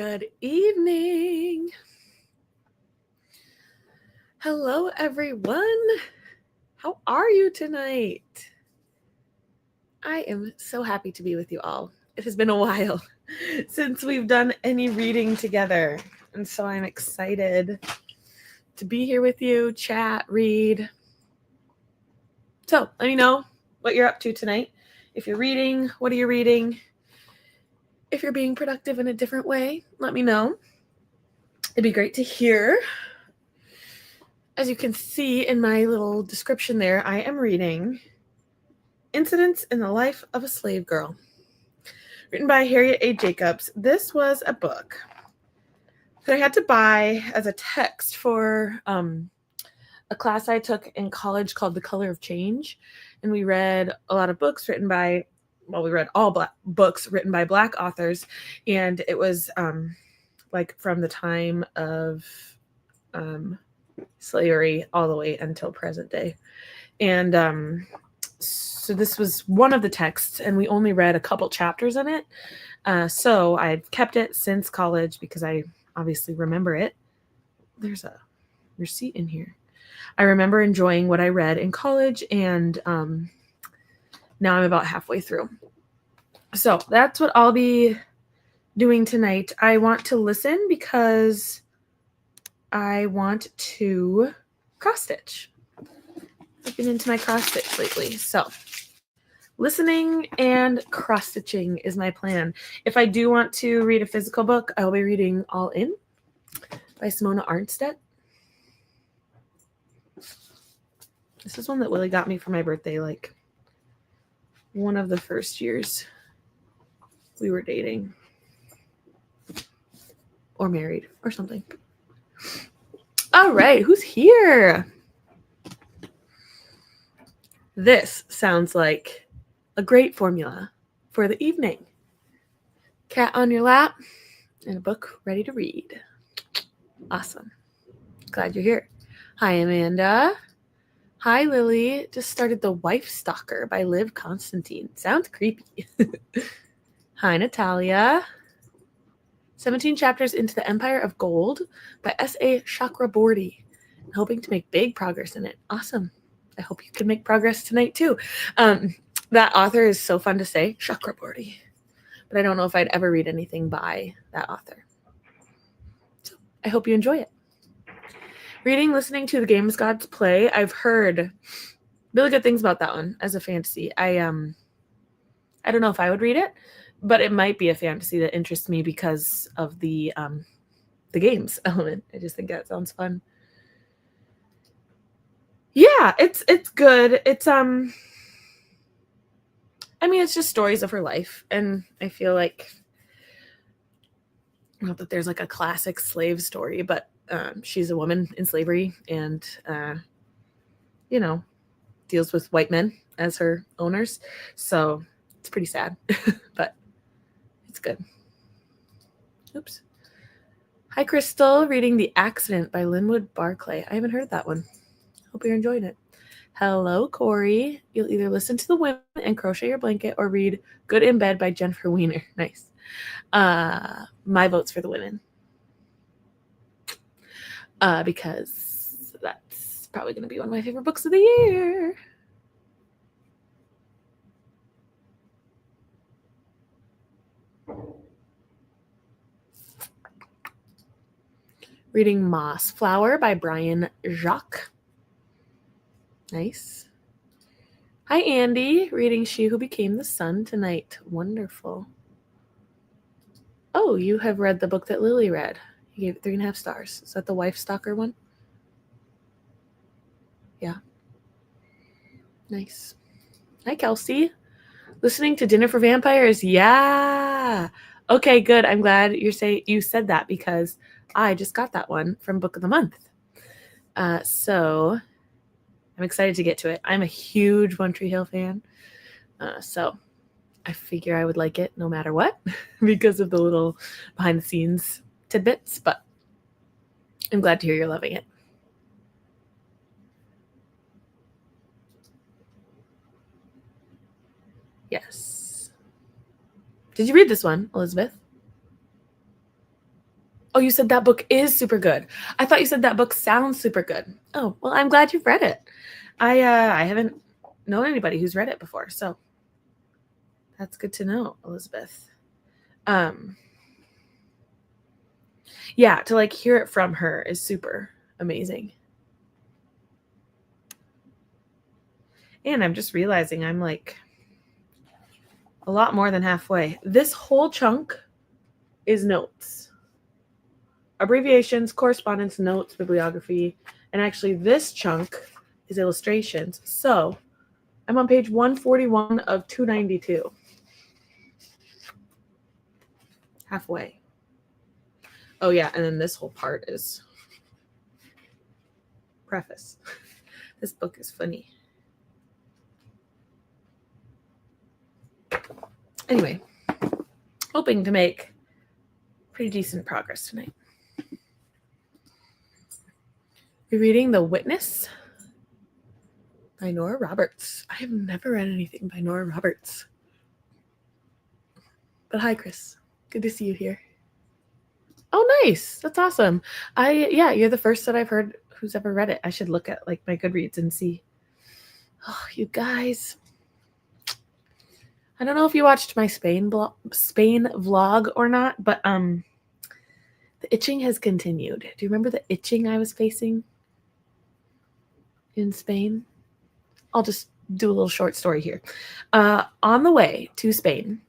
Good evening. Hello, everyone. How are you tonight? I am so happy to be with you all. It has been a while since we've done any reading together, and so I'm excited to be here with you, chat, read. So let me know what you're up to tonight. If you're reading, what are you reading? If you're being productive in a different way, let me know. It'd be great to hear. As you can see in my little description there, I am reading Incidents in the Life of a Slave Girl, written by Harriet A. Jacobs. This was a book that I had to buy as a text for a class I took in college called The Color of Change. And we read a lot of books written by, we read all books written by Black authors. And it was like from the time of slavery all the way until present day. And so this was one of the texts, and we only read a couple chapters in it. So I've kept it since college because I obviously remember it. There's a receipt in here. I remember enjoying what I read in college, and now I'm about halfway through. So that's what I'll be doing tonight. I want to listen because I want to cross stitch. I've been into my cross stitch lately. So listening and cross stitching is my plan. If I do want to read a physical book, I'll be reading All In by Simona Arnstedt. This is one that Willie got me for my birthday, like one of the first years we were dating or married or something. All right, who's here? This sounds like a great formula for the evening. Cat on your lap and a book ready to read. Awesome. Glad you're here. Hi, Amanda. Hi, Lily. Just started The Wife Stalker by Liv Constantine. Sounds creepy. Hi, Natalia. 17 chapters into The Empire of Gold by S.A. Chakraborty. I'm hoping to make big progress in it. Awesome. I hope you can make progress tonight, too. That author is so fun to say, Chakraborty. But I don't know if I'd ever read anything by that author. So I hope you enjoy it. Reading, listening to The Games Gods Play. I've heard really good things about that one as a fantasy. I don't know if I would read it, but it might be a fantasy that interests me because of the games element. I just think that sounds fun. Yeah, it's good. It's it's just stories of her life, and I feel like not that there's like a classic slave story, but she's a woman in slavery and deals with white men as her owners. So it's pretty sad, but it's good. Oops. Hi, Crystal. Reading The Accident by Linwood Barclay. I haven't heard that one. Hope you're enjoying it. Hello, Corey. You'll either listen to The Women and crochet your blanket or read Good in Bed by Jennifer Weiner. Nice. My vote's for The Women. Because that's probably going to be one of my favorite books of the year. Reading Moss Flower by Brian Jacques. Nice. Hi, Andy. Reading She Who Became the Sun tonight. Wonderful. Oh, you have read the book that Lily read. You gave it 3.5 stars. Is that the Wife Stalker one? Yeah. Nice. Hi, Kelsey. Listening to Dinner for Vampires? Yeah. Okay, good. I'm glad you said that because I just got that one from Book of the Month. So I'm excited to get to it. I'm a huge One Tree Hill fan. So I figure I would like it no matter what because of the little behind the scenes tidbits, but I'm glad to hear you're loving it. Yes. Did you read this one, Elizabeth? Oh, you said that book is super good. I thought you said that book sounds super good. Oh, well, I'm glad you've read it. I haven't known anybody who's read it before, so that's good to know, Elizabeth. Yeah, to like hear it from her is super amazing. And I'm just realizing I'm like a lot more than halfway. This whole chunk is notes. Abbreviations, correspondence, notes, bibliography, and actually this chunk is illustrations. So I'm on page 141 of 292. Halfway. Oh yeah, and then this whole part is preface. This book is funny. Anyway, hoping to make pretty decent progress tonight. We're reading The Witness by Nora Roberts. I have never read anything by Nora Roberts. But hi, Chris. Good to see you here. Oh, nice. That's awesome. You're the first that I've heard who's ever read it. I should look at like my Goodreads and see. Oh, you guys. I don't know if you watched my Spain vlog or not, but the itching has continued. Do you remember the itching I was facing in Spain? I'll just do a little short story here. On the way to Spain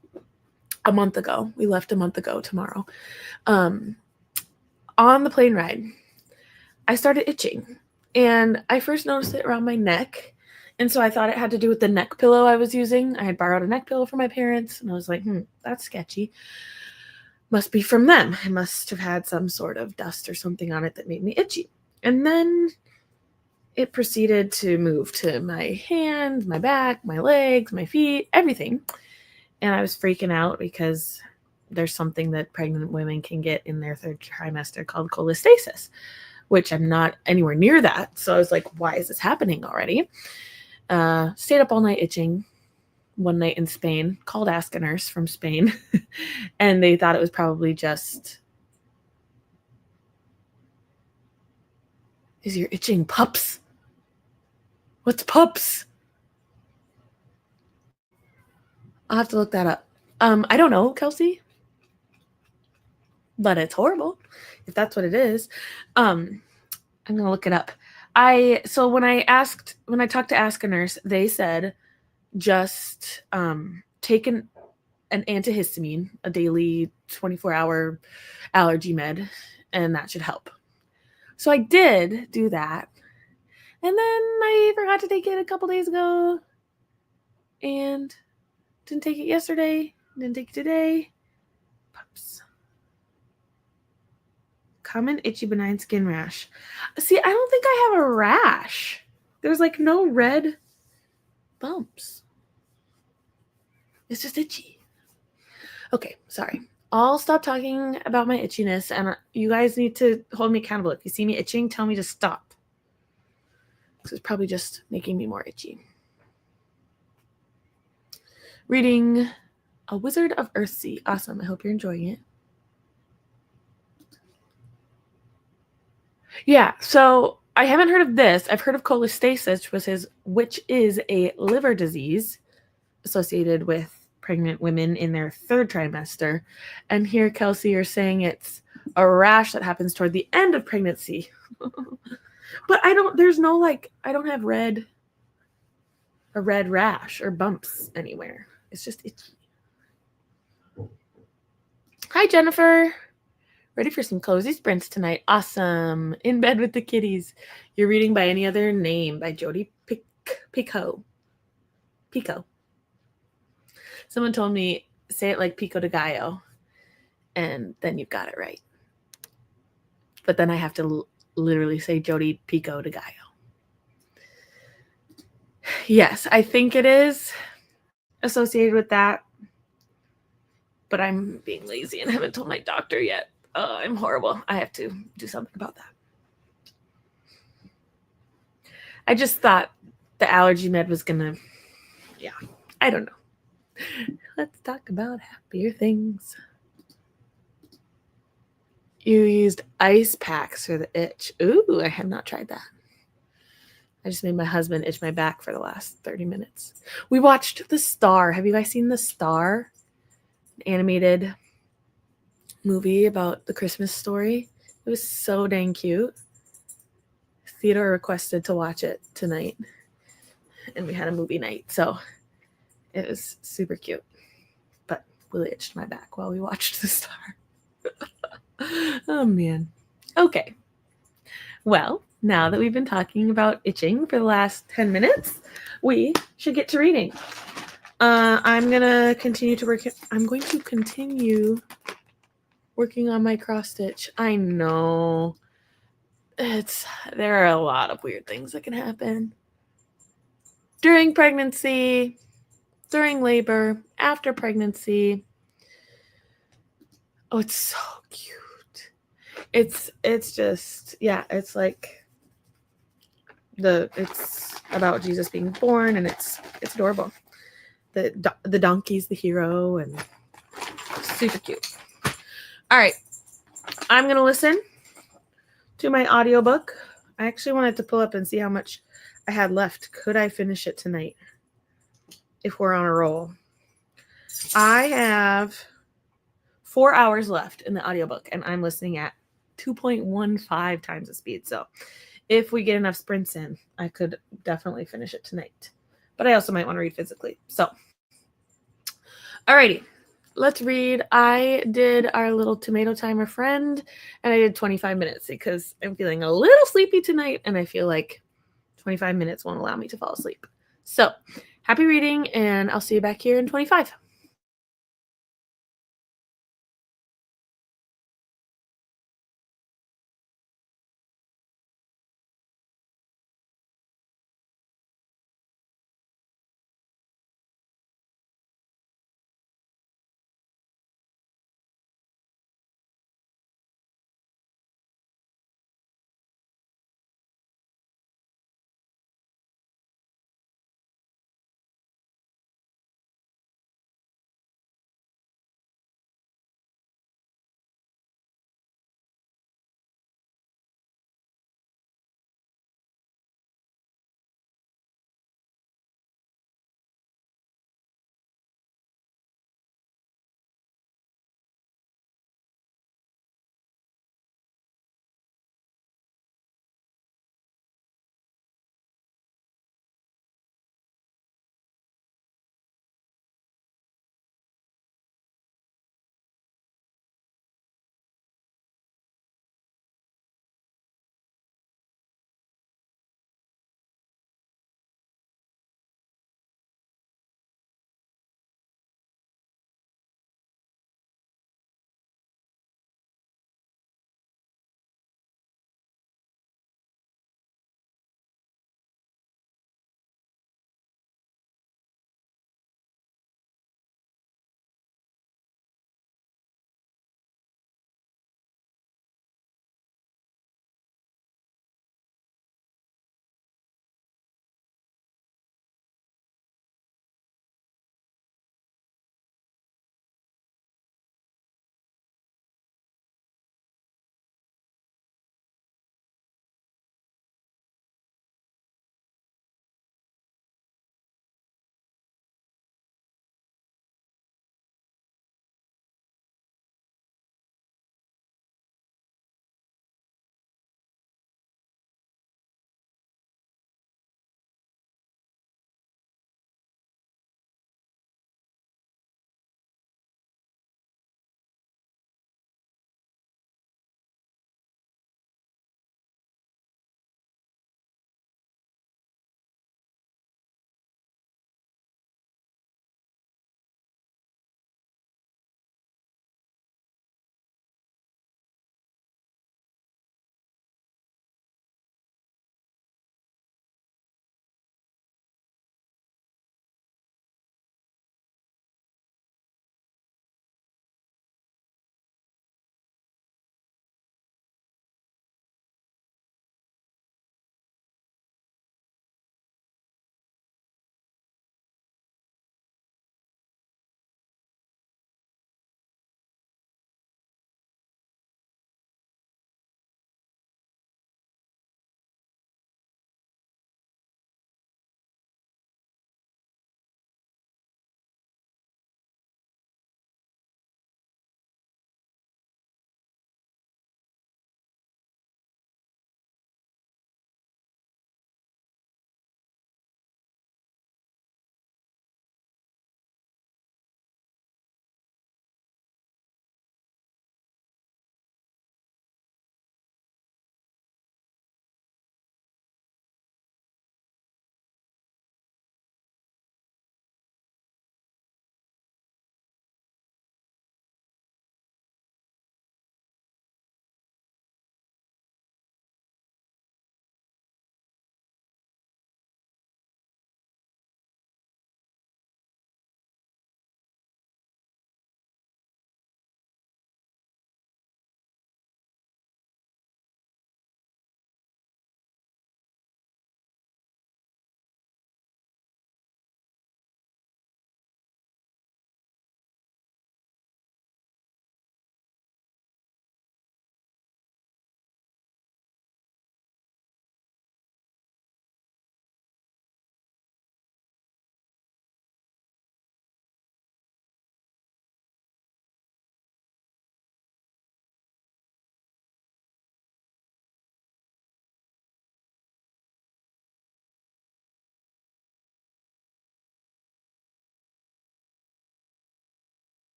a month ago, we left a month ago tomorrow. On the plane ride, I started itching, and I first noticed it around my neck. And so I thought it had to do with the neck pillow I was using. I had borrowed a neck pillow from my parents, and I was like, that's sketchy. Must be from them. I must have had some sort of dust or something on it that made me itchy. And then it proceeded to move to my hand, my back, my legs, my feet, everything. And I was freaking out because there's something that pregnant women can get in their third trimester called cholestasis, which I'm not anywhere near that. So I was like, why is this happening already? Stayed up all night itching one night in Spain, called Ask a Nurse from Spain, and they thought it was probably just, is your itching pups? What's pups? I'll have to look that up. I don't know, Kelsey, but it's horrible if that's what it is. I'm gonna look it up. So when I talked to Ask a Nurse, they said just take an antihistamine, a daily 24-hour allergy med, and that should help. So I did do that, and then I forgot to take it a couple days ago, and didn't take it yesterday, didn't take it today. Pups. Common itchy benign skin rash. See, I don't think I have a rash. There's like no red bumps. It's just itchy. Okay, sorry. I'll stop talking about my itchiness, and you guys need to hold me accountable. If you see me itching, tell me to stop. This is probably just making me more itchy. Reading A Wizard of Earthsea. Awesome. I hope you're enjoying it. Yeah, so I haven't heard of this. I've heard of cholestasis, which is a liver disease associated with pregnant women in their third trimester. And here, Kelsey, you're saying it's a rash that happens toward the end of pregnancy. But I don't have a red rash or bumps anywhere. It's just itchy. Hi, Jennifer. Ready for some cozy sprints tonight. Awesome. In bed with the kitties. You're reading By Any Other Name by Jodi Picoult. Pico. Someone told me, say it like Pico de Gallo, and then you've got it right. But then I have to literally say Jodi Pico de Gallo. Yes, I think it is associated with that, but I'm being lazy and haven't told my doctor yet. I'm horrible. I have to do something about that. I just thought the allergy med was gonna, I don't know. Let's talk about happier things. You used ice packs for the itch. Ooh, I have not tried that. I just made my husband itch my back for the last 30 minutes. We watched The Star. Have you guys seen The Star? An animated movie about the Christmas story. It was so dang cute. Theodore requested to watch it tonight, and we had a movie night, so it was super cute. But Willie itched my back while we watched The Star. Oh, man. Okay. Well, now that we've been talking about itching for the last 10 minutes, we should get to reading. I'm going to continue working on my cross stitch. I know there are a lot of weird things that can happen during pregnancy, during labor, after pregnancy. Oh, it's so cute. It's just, yeah, it's like it's about Jesus being born, and it's adorable. The donkey's the hero, and super cute. All right, I'm gonna listen to my audiobook. I actually wanted to pull up and see how much I had left. Could I finish it tonight if we're on a roll? I have 4 hours left in the audiobook, and I'm listening at 2.15 times the speed. So if we get enough sprints in, I could definitely finish it tonight. But I also might want to read physically. So, alrighty, let's read. I did our little tomato timer friend, and I did 25 minutes because I'm feeling a little sleepy tonight, and I feel like 25 minutes won't allow me to fall asleep. So, happy reading, and I'll see you back here in 25.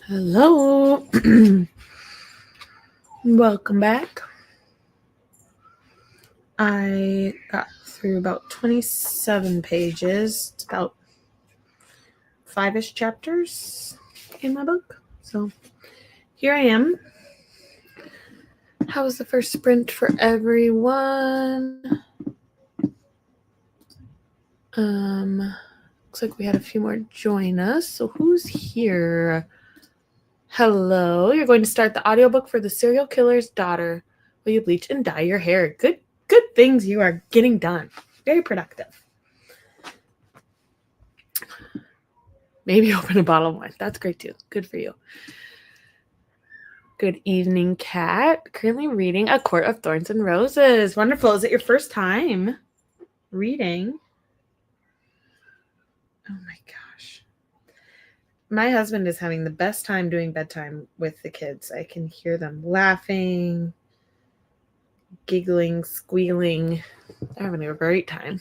Hello. Welcome back. I got through about 27 pages, it's about 5-ish chapters in my book. So here I am. How was the first sprint for everyone? Looks like we had a few more join us. So who's here? Hello. You're going to start the audiobook for The Serial Killer's Daughter. Will you bleach and dye your hair? Good things you are getting done. Very productive. Maybe open a bottle of wine. That's great too. Good for you. Good evening, Kat. Currently reading A Court of Thorns and Roses. Wonderful. Is it your first time reading? Oh my gosh. My husband is having the best time doing bedtime with the kids. I can hear them laughing, giggling, squealing. They're having a great time.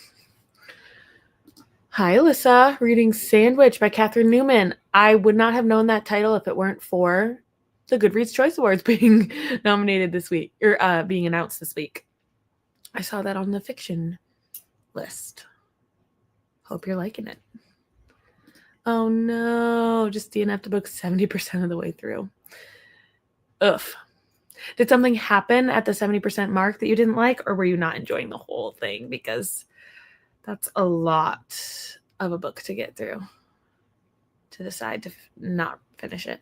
Hi, Alyssa. Reading Sandwich by Catherine Newman. I would not have known that title if it weren't for the Goodreads Choice Awards being nominated this week, or being announced this week. I saw that on the fiction list. Hope you're liking it. Oh no, just DNF to book 70% of the way through. Ugh. Did something happen at the 70% mark that you didn't like, or were you not enjoying the whole thing? Because that's a lot of a book to get through to decide to not finish it.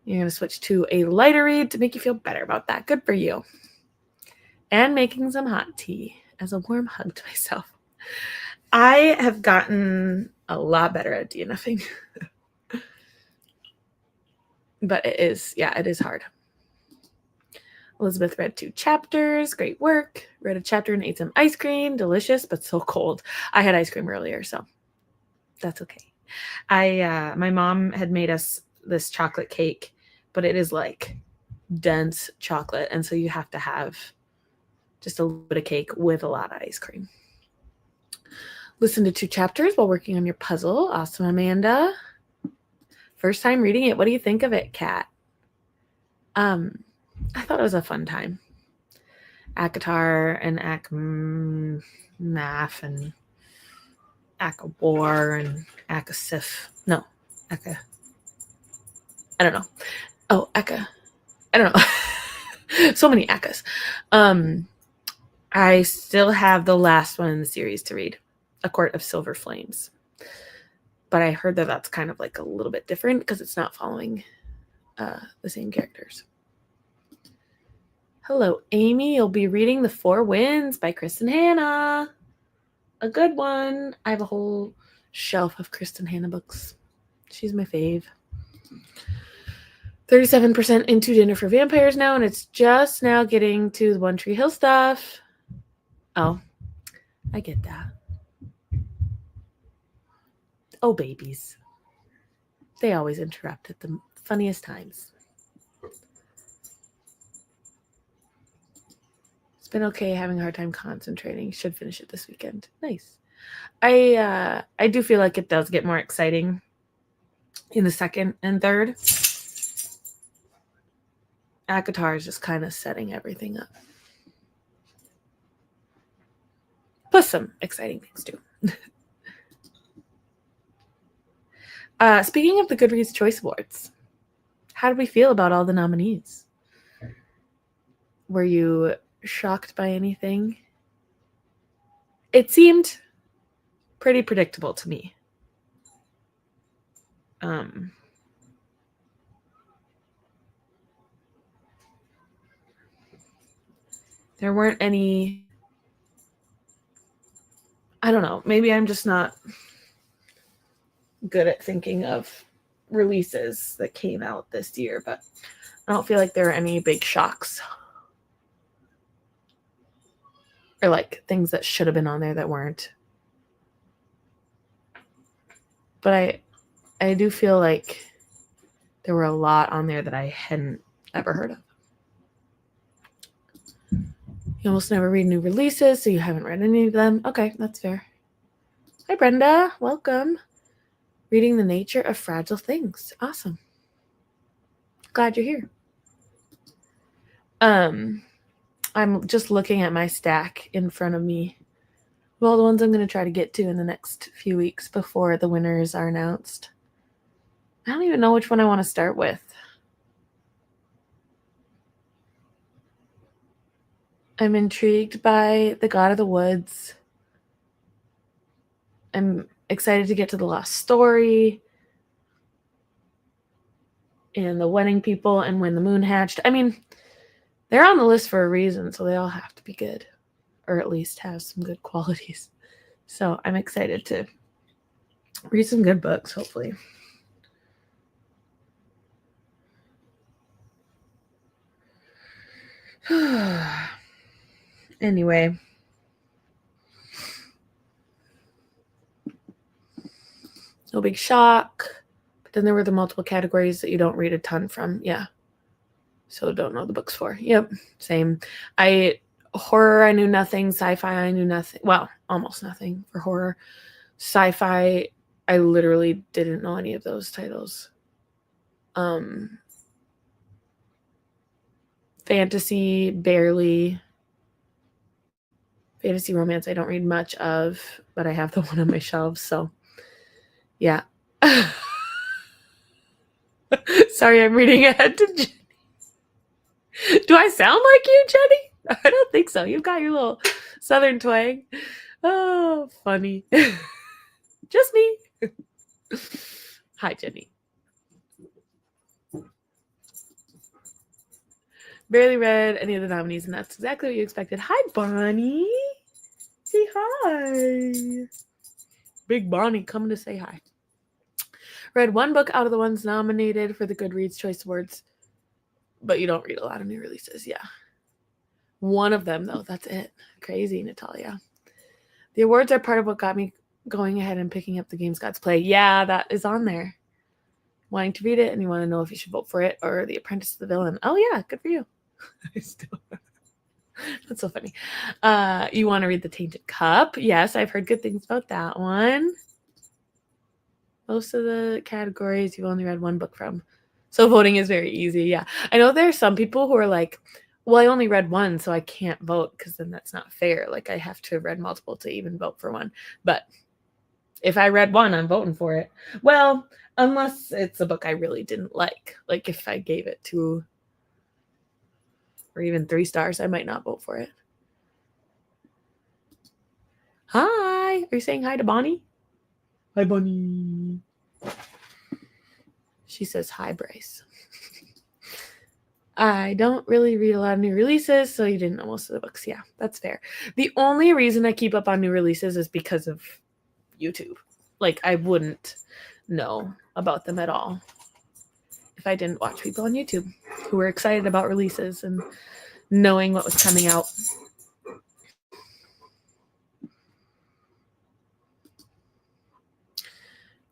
You're going to switch to a lighter read to make you feel better about that. Good for you. And making some hot tea as a warm hug to myself. I have gotten a lot better at DNFing. But it is hard. Elizabeth read 2 chapters. Great work. Read a chapter and ate some ice cream. Delicious, but so cold. I had ice cream earlier, so that's okay. My mom had made us this chocolate cake, but it is like dense chocolate, and so you have to have just a little bit of cake with a lot of ice cream. Listen to 2 chapters while working on your puzzle. Awesome, Amanda. First time reading it. What do you think of it, Kat? I thought it was a fun time. ACOTAR and ACMAF and ACOWAR and ACOSIF. No, ACA. I don't know. Oh, ACA. I don't know. So many ACAs. I still have the last one in the series to read, A Court of Silver Flames. But I heard that that's kind of like a little bit different because it's not following the same characters. Hello, Amy. You'll be reading The Four Winds by Kristen Hanna. A good one. I have a whole shelf of Kristen Hanna books. She's my fave. 37% into Dinner for Vampires now, and it's just now getting to the One Tree Hill stuff. Oh, I get that. Oh, babies. They always interrupt at the funniest times. It's been okay having a hard time concentrating. Should finish it this weekend. Nice. I do feel like it does get more exciting in the second and third. ACOTAR is just kind of setting everything up. Plus some exciting things too. Speaking of the Goodreads Choice Awards, how did we feel about all the nominees? Were you shocked by anything? It seemed pretty predictable to me. There weren't any, I don't know, maybe I'm just not good at thinking of releases that came out this year, but I don't feel like there are any big shocks. Or like things that should have been on there that weren't. But I do feel like there were a lot on there that I hadn't ever heard of. You almost never read new releases, so you haven't read any of them. Okay, that's fair. Hi, Brenda. Welcome. Reading the Nature of Fragile Things. Awesome. Glad you're here. I'm just looking at my stack in front of me. Well, the ones I'm going to try to get to in the next few weeks before the winners are announced. I don't even know which one I want to start with. I'm intrigued by The God of the Woods. I'm excited to get to The Lost Story and The Wedding People and When the Moon Hatched. I mean, they're on the list for a reason, so they all have to be good, or at least have some good qualities. So I'm excited to read some good books, hopefully. Anyway. No big shock. But then there were the multiple categories that you don't read a ton from. Yeah. So don't know the books for. Yep. Same. Horror, I knew nothing. Sci-fi, I knew nothing. Well, almost nothing for horror. Sci-fi, I literally didn't know any of those titles. Fantasy, barely. Fantasy romance, I don't read much of, but I have the one on my shelves. So, yeah. Sorry, I'm reading ahead to Jenny. Do I sound like you, Jenny? I don't think so. You've got your little southern twang. Oh, funny. Just me. Hi, Jenny. Barely read any of the nominees, and that's exactly what you expected. Hi, Bonnie. Say hi. Big Bonnie coming to say hi. Read one book out of the ones nominated for the Goodreads Choice Awards, but you don't read a lot of new releases. Yeah. One of them, though. That's it. Crazy, Natalia. The awards are part of what got me going ahead and picking up the Games Gods Play. Yeah, that is on there. Wanting to read it, and you want to know if you should vote for it or The Apprentice of the Villain. Oh, yeah. Good for you. That's so funny. You want to read The Tainted Cup? Yes, I've heard good things about that one. Most of the categories you've only read one book from. So voting is very easy. Yeah. I know there are some people who are like, well, I only read one, so I can't vote because then that's not fair. Like I have to have read multiple to even vote for one. But if I read one, I'm voting for it. Well, unless it's a book I really didn't like. Like if I gave it 2 or even 3 stars, I might not vote for it. Hi. Are you saying hi to Bonnie? Hi, Bonnie. She says hi, Bryce. I don't really read a lot of new releases, so you didn't know most of the books. Yeah, that's fair. The only reason I keep up on new releases is because of YouTube. Like, I wouldn't know about them at all if I didn't watch people on YouTube who were excited about releases and knowing what was coming out.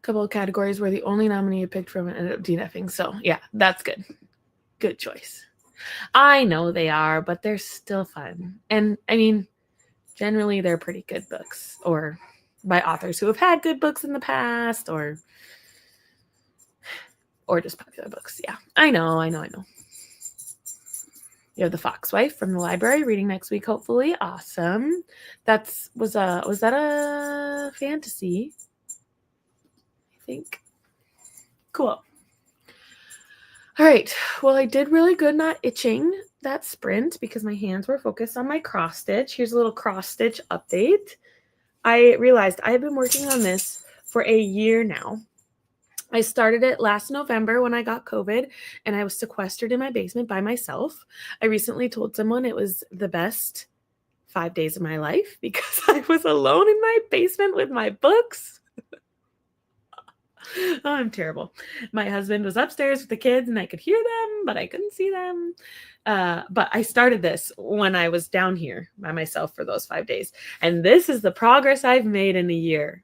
Couple of categories where the only nominee you picked from ended up DNFing. So, yeah, that's good. Good choice. I know they are, but they're still fun. And, I mean, generally they're pretty good books, or by authors who have had good books in the past, or just popular books. Yeah, I know. You have The Foxwife from the library reading next week, hopefully. Awesome. Was that a fantasy? I think. Cool. All right. Well, I did really good not itching that sprint because my hands were focused on my cross stitch. Here's a little cross stitch update. I realized I have been working on this for a year now. I started it last November when I got COVID and I was sequestered in my basement by myself. I recently told someone it was the best 5 days of my life because I was alone in my basement with my books. Oh, I'm terrible. My husband was upstairs with the kids and I could hear them, but I couldn't see them. But I started this when I was down here by myself for those 5 days. And this is the progress I've made in a year.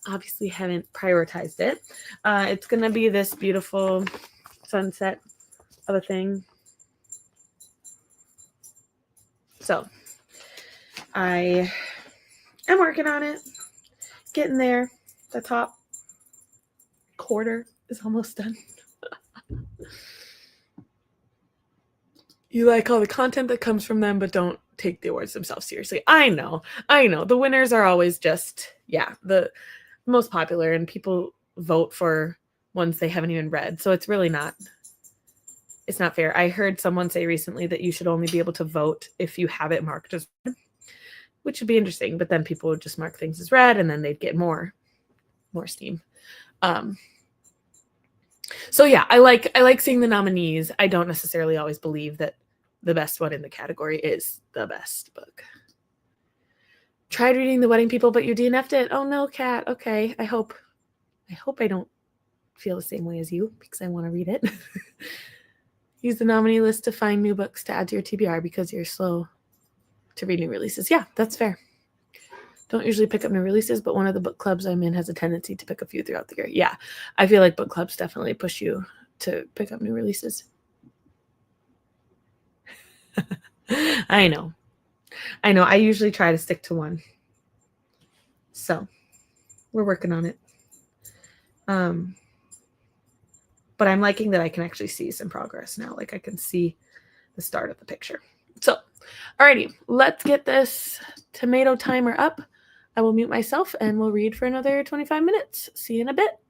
Obviously haven't prioritized it. It's going to be this beautiful sunset of a thing. So I am working on it, getting there, the top quarter is almost done. You like all the content that comes from them, but don't take the awards themselves seriously. I know. The winners are always just, the most popular, and people vote for ones they haven't even read. So it's really not, it's not fair. I heard someone say recently that you should only be able to vote if you have it marked as read, which would be interesting, but then people would just mark things as read and then they'd get more steam. So yeah, I like seeing the nominees. I don't necessarily always believe that the best one in the category is the best book. Tried reading The Wedding People, but you DNF'd it. Oh no, Kat. Okay, I hope I don't feel the same way as you, because I want to read it. Use the nominee list to find new books to add to your TBR because you're slow to read new releases. Yeah, that's fair. Don't usually pick up new releases, but one of the book clubs I'm in has a tendency to pick a few throughout the year. Yeah, I feel like book clubs definitely push you to pick up new releases. I know. I usually try to stick to one. So we're working on it. But I'm liking that I can actually see some progress now. Like I can see the start of the picture. So, alrighty, let's get this tomato timer up. I will mute myself and we'll read for another 25 minutes. See you in a bit.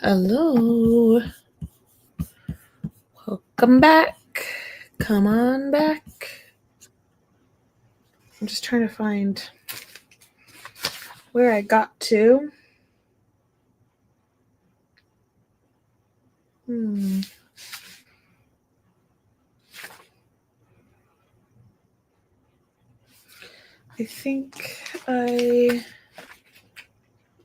Hello. Welcome back. Come on back. I'm just trying to find where I got to. I think I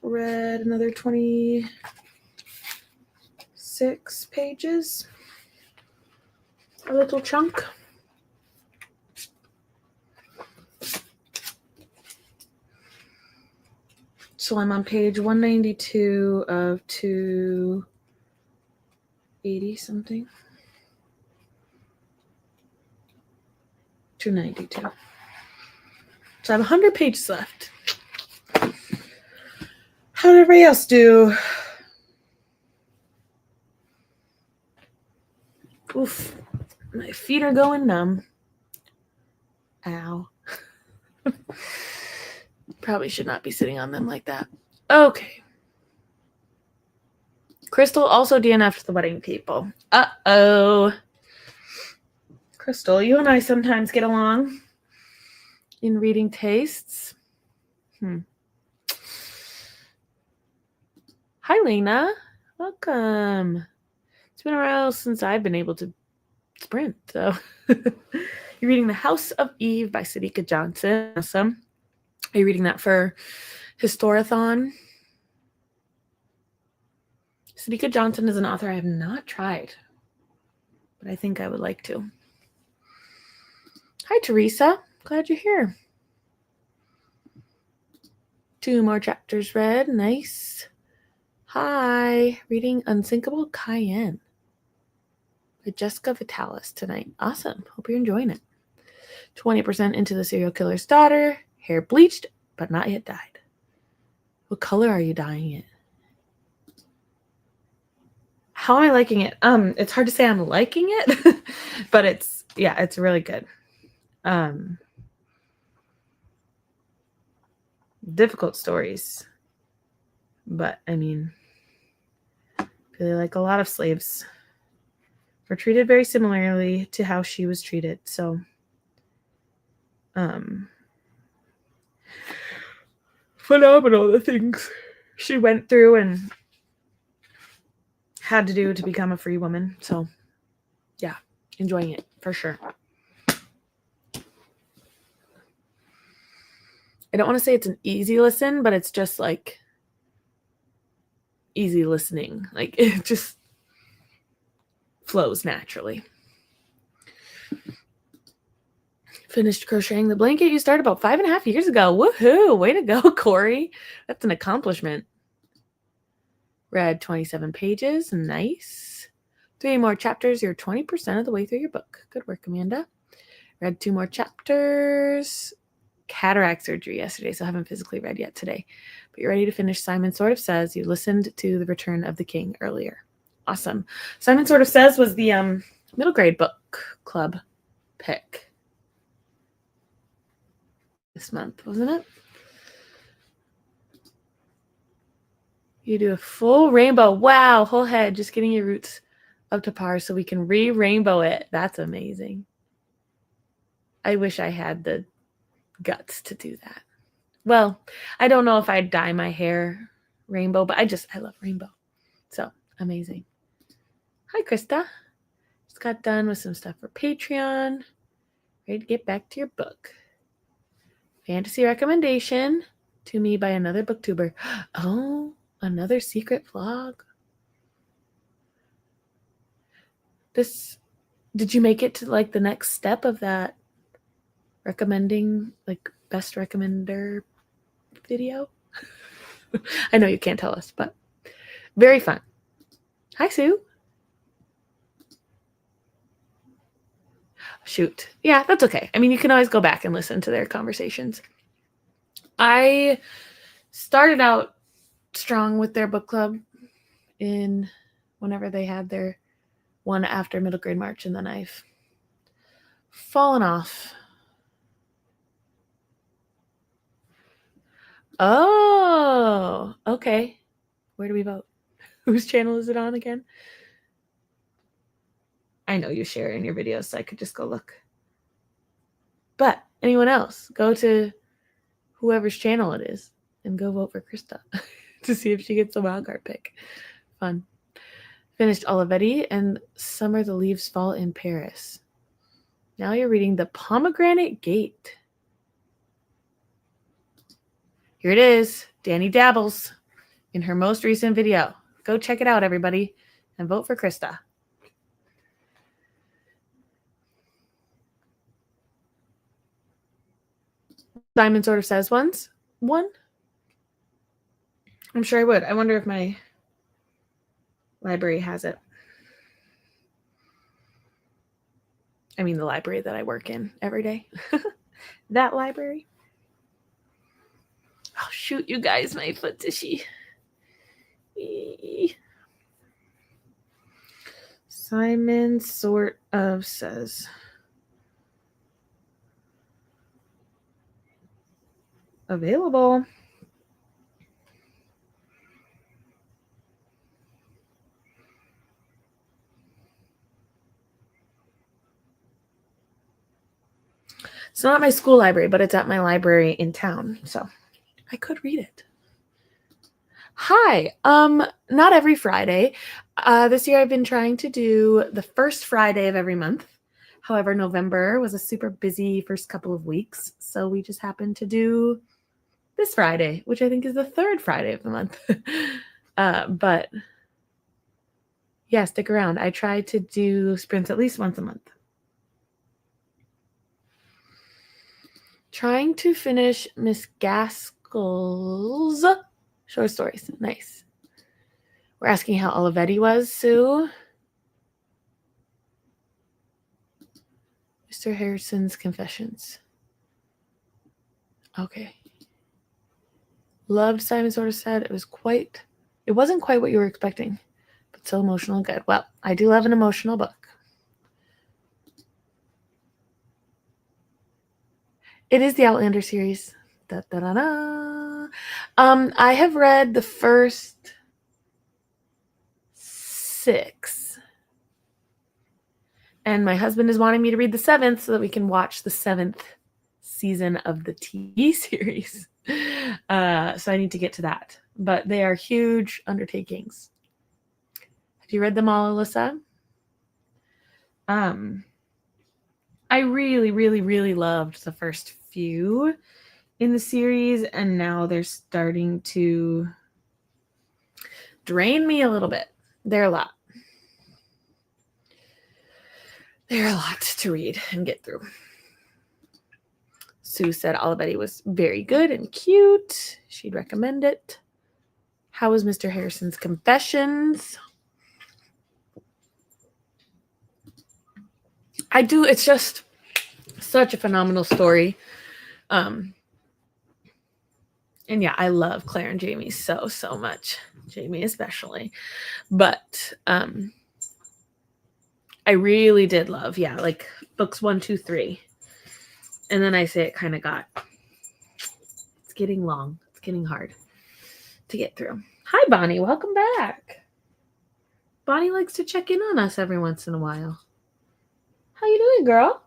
read another 26 pages. A little chunk. So I'm on page 192 of 280 something. 292. So I have 100 pages left. How did everybody else do? Oof. My feet are going numb. Ow. Probably should not be sitting on them like that. Okay. Crystal also DNF'd the wedding people. Uh-oh. Crystal, you and I sometimes get along in reading tastes. Hi, Lena. Welcome. It's been a while since I've been able to sprint, so. You're reading The House of Eve by Sadika Johnson. Awesome. Are you reading that for Historathon? Sadika Johnson is an author I have not tried, but I think I would like to. Hi, Teresa. Glad you're here. 2 more chapters read. Nice. Hi. Reading Unsinkable Cayenne by Jessica Vitalis tonight. Awesome. Hope you're enjoying it. 20% into The Serial Killer's Daughter. Hair bleached, but not yet dyed. What color are you dyeing it? How am I liking it? It's hard to say I'm liking it, but it's really good. Difficult stories, but I mean, really like a lot of slaves were treated very similarly to how she was treated. So, phenomenal the things she went through and had to do to become a free woman. So, yeah, enjoying it for sure. I don't want to say it's an easy listen, but it's just like easy listening. Like it just flows naturally. Finished crocheting the blanket you started about 5.5 years ago. Woohoo! Way to go, Corey. That's an accomplishment. Read 27 pages. Nice. 3 more chapters. You're 20% of the way through your book. Good work, Amanda. Read 2 more chapters. Cataract surgery yesterday, so I haven't physically read yet today. But you're ready to finish Simon Sort of Says. You listened to The Return of the King earlier. Awesome. Simon Sort of Says was the middle grade book club pick this month, wasn't it? You do a full rainbow. Wow, whole head, just getting your roots up to par so we can re-rainbow it. That's amazing. I wish I had the guts to do that. Well, I don't know if I'd dye my hair rainbow, but I love rainbow. So amazing. Hi, Krista. Just got done with some stuff for Patreon. Ready to get back to your book. Fantasy recommendation to me by another booktuber. Oh, another secret vlog. Did you make it to like the next step of that recommending, like best recommender video? I know you can't tell us, but very fun. Hi, Sue. Shoot. Yeah, that's okay. I mean, you can always go back and listen to their conversations. I started out strong with their book club in whenever they had their one after middle grade March, and then I've fallen off. Oh, okay. Where do we vote? Whose channel is it on again? I know you share it in your videos, so I could just go look. But anyone else, go to whoever's channel it is and go vote for Krista to see if she gets a wildcard pick. Fun. Finished Olivetti and Summer the Leaves Fall in Paris. Now you're reading The Pomegranate Gate. Here it is. Danny dabbles in her most recent video. Go check it out, everybody, and vote for Krista. Simon Sort of Says one. I'm sure I would. I wonder if my library has it. I mean, the library that I work in every day. That library. Oh, shoot, you guys, my foot's itchy. Simon Sort of Says. Available. It's not my school library, but it's at my library in town, so I could read it. Hi. Not every Friday. This year I've been trying to do the first Friday of every month. However, November was a super busy first couple of weeks, so we just happened to do this Friday, which I think is the third Friday of the month. But yeah, stick around. I try to do sprints at least once a month. Trying to finish Miss Gaskell's short stories. Nice. We're asking how Olivetti was, Sue. Mr. Harrison's Confessions. Okay. Loved Simon Sort of Said. It wasn't quite what you were expecting, but so emotional and good. Well, I do love an emotional book. It is the Outlander series. Da, da, da, da. I have read the first 6. And my husband is wanting me to read the 7th so that we can watch the 7th season of the TV series. So I need to get to that. But they are huge undertakings. Have you read them all, Alyssa? I really, really, really loved the first few in the series, and now they're starting to drain me a little bit. They're a lot. They're a lot to read and get through. Sue said Olivetti was very good and cute. She'd recommend it. How was Mr. Harrison's Confessions? I do. It's just such a phenomenal story. And yeah, I love Claire and Jamie so much. Jamie especially. But I really did love, like books 1, 2, 3. And then I say it kind of it's getting long. It's getting hard to get through. Hi, Bonnie. Welcome back. Bonnie likes to check in on us every once in a while. How you doing, girl?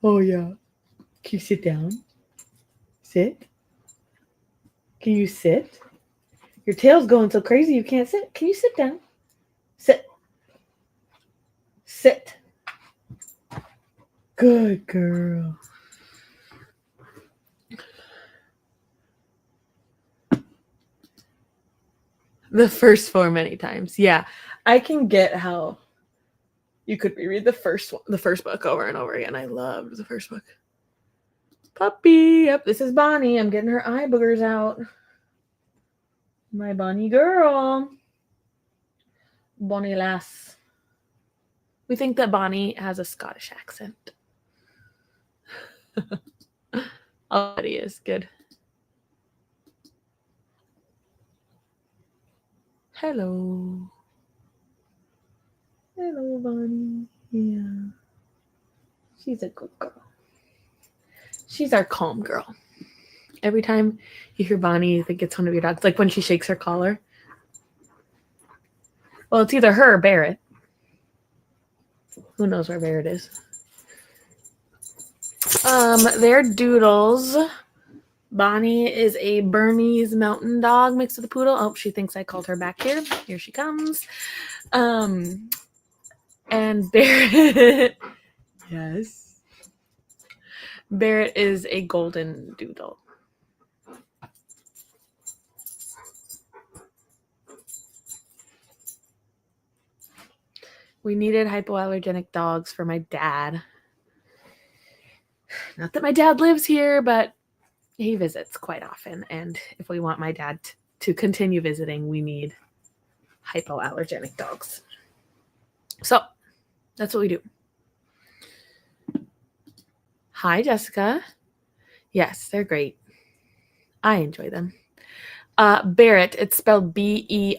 Oh, yeah. Can you sit down? Sit? Can you sit? Your tail's going so crazy you can't sit. Can you sit down? Sit. Sit. Good girl. The first 4 many times. Yeah. I can get how you could reread the first book over and over again. I loved the first book. Puppy. Yep, this is Bonnie. I'm getting her eye boogers out. My Bonnie girl. Bonnie lass. We think that Bonnie has a Scottish accent. Already is good. Hello. Hello, Bonnie. Yeah. She's a good girl. She's our calm girl. Every time you hear Bonnie, you think it's one of your dogs. Like when she shakes her collar. Well, it's either her or Barrett. Who knows where Barrett is? They're doodles. Bonnie is a Bernese mountain dog mixed with a poodle. Oh, she thinks I called her back here. Here she comes. And Barrett, yes. Barrett is a golden doodle. We needed hypoallergenic dogs for my dad. Not that my dad lives here, but he visits quite often. And if we want my dad to continue visiting, we need hypoallergenic dogs. So that's what we do. Hi, Jessica. Yes, they're great. I enjoy them. Barrett, it's spelled B-E-R-E-T.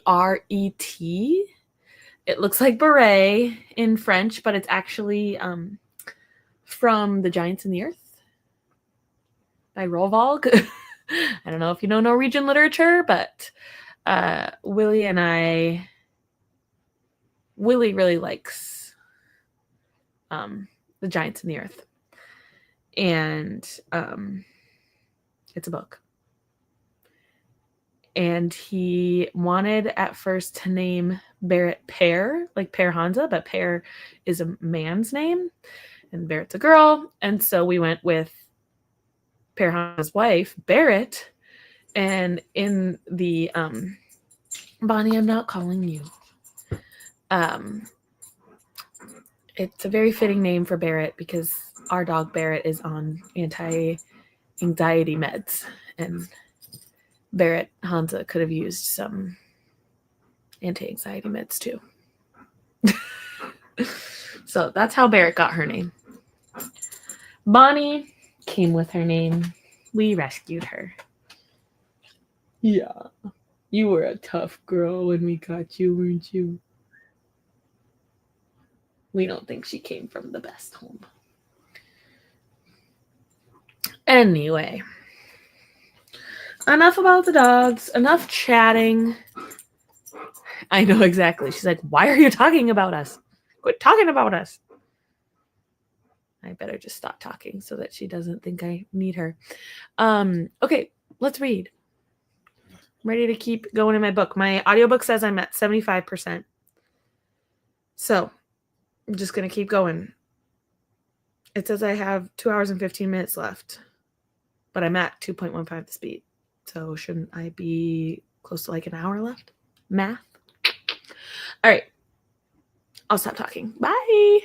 It looks like beret in French, but it's actually from The Giants in the Earth by Roald Dahl. I don't know if you know Norwegian literature, but Willie really likes The Giants in the Earth. And it's a book. And he wanted at first to name Barrett Pear, like Pear Hansa, but Pear is a man's name and Barrett's a girl. And so we went with Pear Hansa's wife, Barrett. And in the Bonnie, I'm not calling you. It's a very fitting name for Barrett because our dog Barrett is on anti-anxiety meds, and Barrett Hansa could have used some anti-anxiety meds too. So that's how Barrett got her name. Bonnie came with her name. We rescued her. Yeah. You were a tough girl when we got you, weren't you? We don't think she came from the best home. Anyway. Enough about the dogs. Enough chatting. I know exactly. She's like, why are you talking about us? Quit talking about us. I better just stop talking so that she doesn't think I need her. Okay, let's read. I'm ready to keep going in my book. My audiobook says I'm at 75%. So I'm just going to keep going. It says I have 2 hours and 15 minutes left, but I'm at 2.15 the speed. So shouldn't I be close to like an hour left? Math. All right. I'll stop talking. Bye.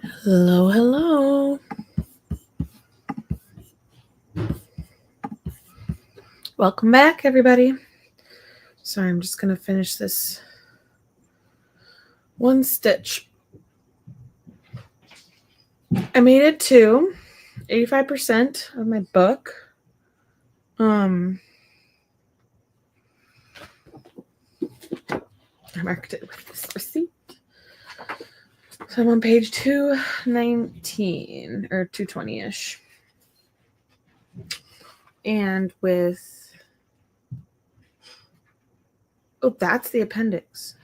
Hello, hello. Welcome back, everybody. Sorry, I'm just going to finish this one stitch. I made it to 85% of my book. I marked it with this receipt. So I'm on page 219 or 220-ish. And with... Oh, that's the appendix.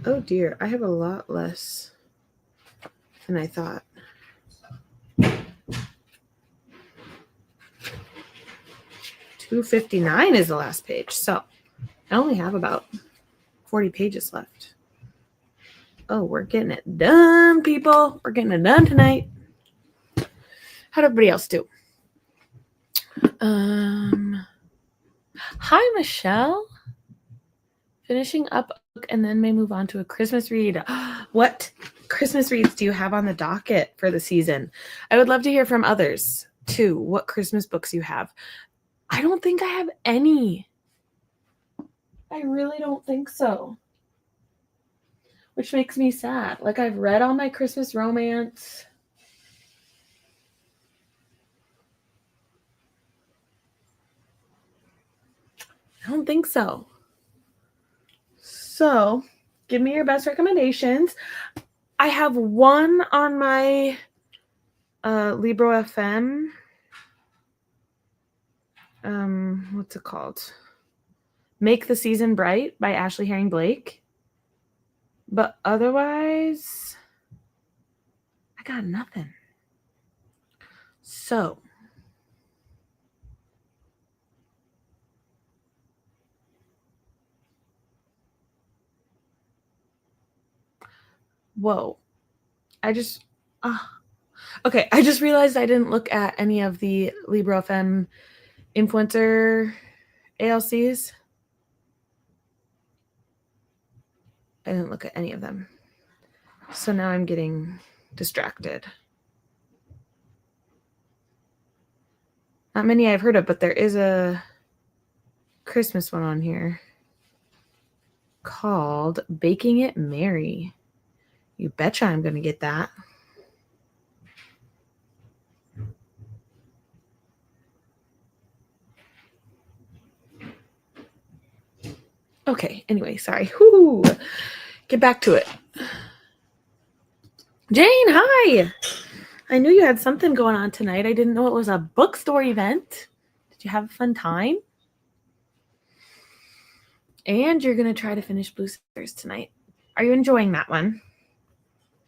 Oh dear, I have a lot less than I thought. $259 is the last page, so I only have about 40 pages left. Oh, we're getting it done, people. We're getting it done tonight. How'd everybody else do? Hi, Michelle. Finishing up a book and then may move on to a Christmas read. What Christmas reads do you have on the docket for the season? I would love to hear from others, too, what Christmas books you have. I don't think I have any. I really don't think so. Which makes me sad. Like, I've read all my Christmas romance. I don't think so. So, give me your best recommendations. I have one on my Libro FM. What's it called? Make the Season Bright by Ashley Herring Blake. But otherwise, I got nothing. So, whoa. I just realized I didn't look at any of the Libro FM influencer ALCs. I didn't look at any of them. So now I'm getting distracted. Not many I've heard of, but there is a Christmas one on here called Baking It Merry. You betcha I'm going to get that. Okay, anyway, sorry. Whoo! Get back to it. Jane, hi! I knew you had something going on tonight. I didn't know it was a bookstore event. Did you have a fun time? And you're going to try to finish Blue Sisters tonight. Are you enjoying that one?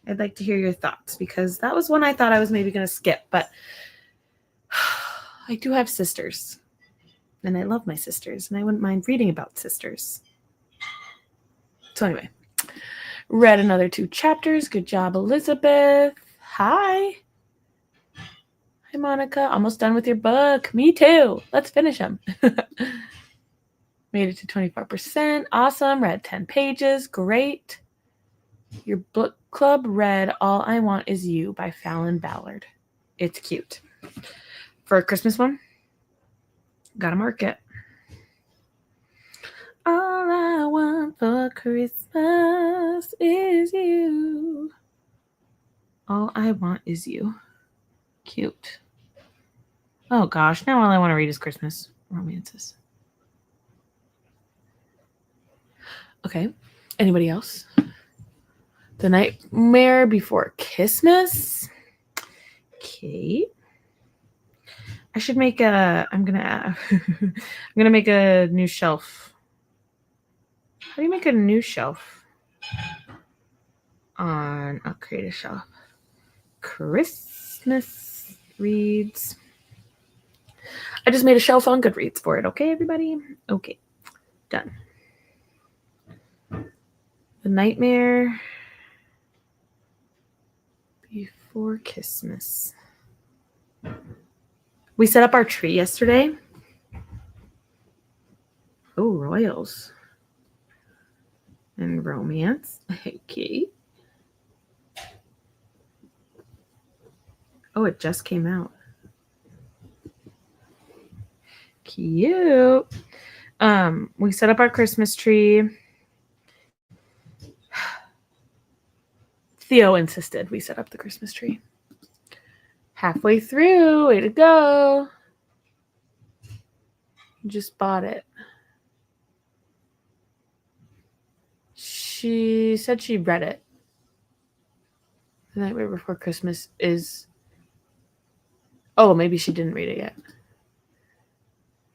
I'd like to hear your thoughts because that was one I thought I was maybe going to skip, but I do have sisters. And I love my sisters, and I wouldn't mind reading about sisters. So anyway, read another 2 chapters. Good job, Elizabeth. Hi. Hi, Monica. Almost done with your book. Me too. Let's finish them. Made it to 24%. Awesome. Read 10 pages. Great. Your book club read All I Want Is You by Fallon Ballard. It's cute. For a Christmas one, gotta mark it. All I want for Christmas is you. All I want is you. Cute. Oh gosh, now all I want to read is Christmas romances. Okay. Anybody else? The Nightmare Before Christmas. Okay. I should make I'm gonna make a new shelf. How do you make a new shelf? I'll create a shelf. Christmas reads. I just made a shelf on Goodreads for it. Okay, everybody? Okay. Done. The Nightmare Before Christmas. We set up our tree yesterday. royals and romance. Okay. Oh, it just came out. Cute. We set up our Christmas tree. Theo insisted we set up the Christmas tree. Halfway through, way to go. Just bought it. She said she read it. The Night Before Christmas is... Oh, maybe she didn't read it yet.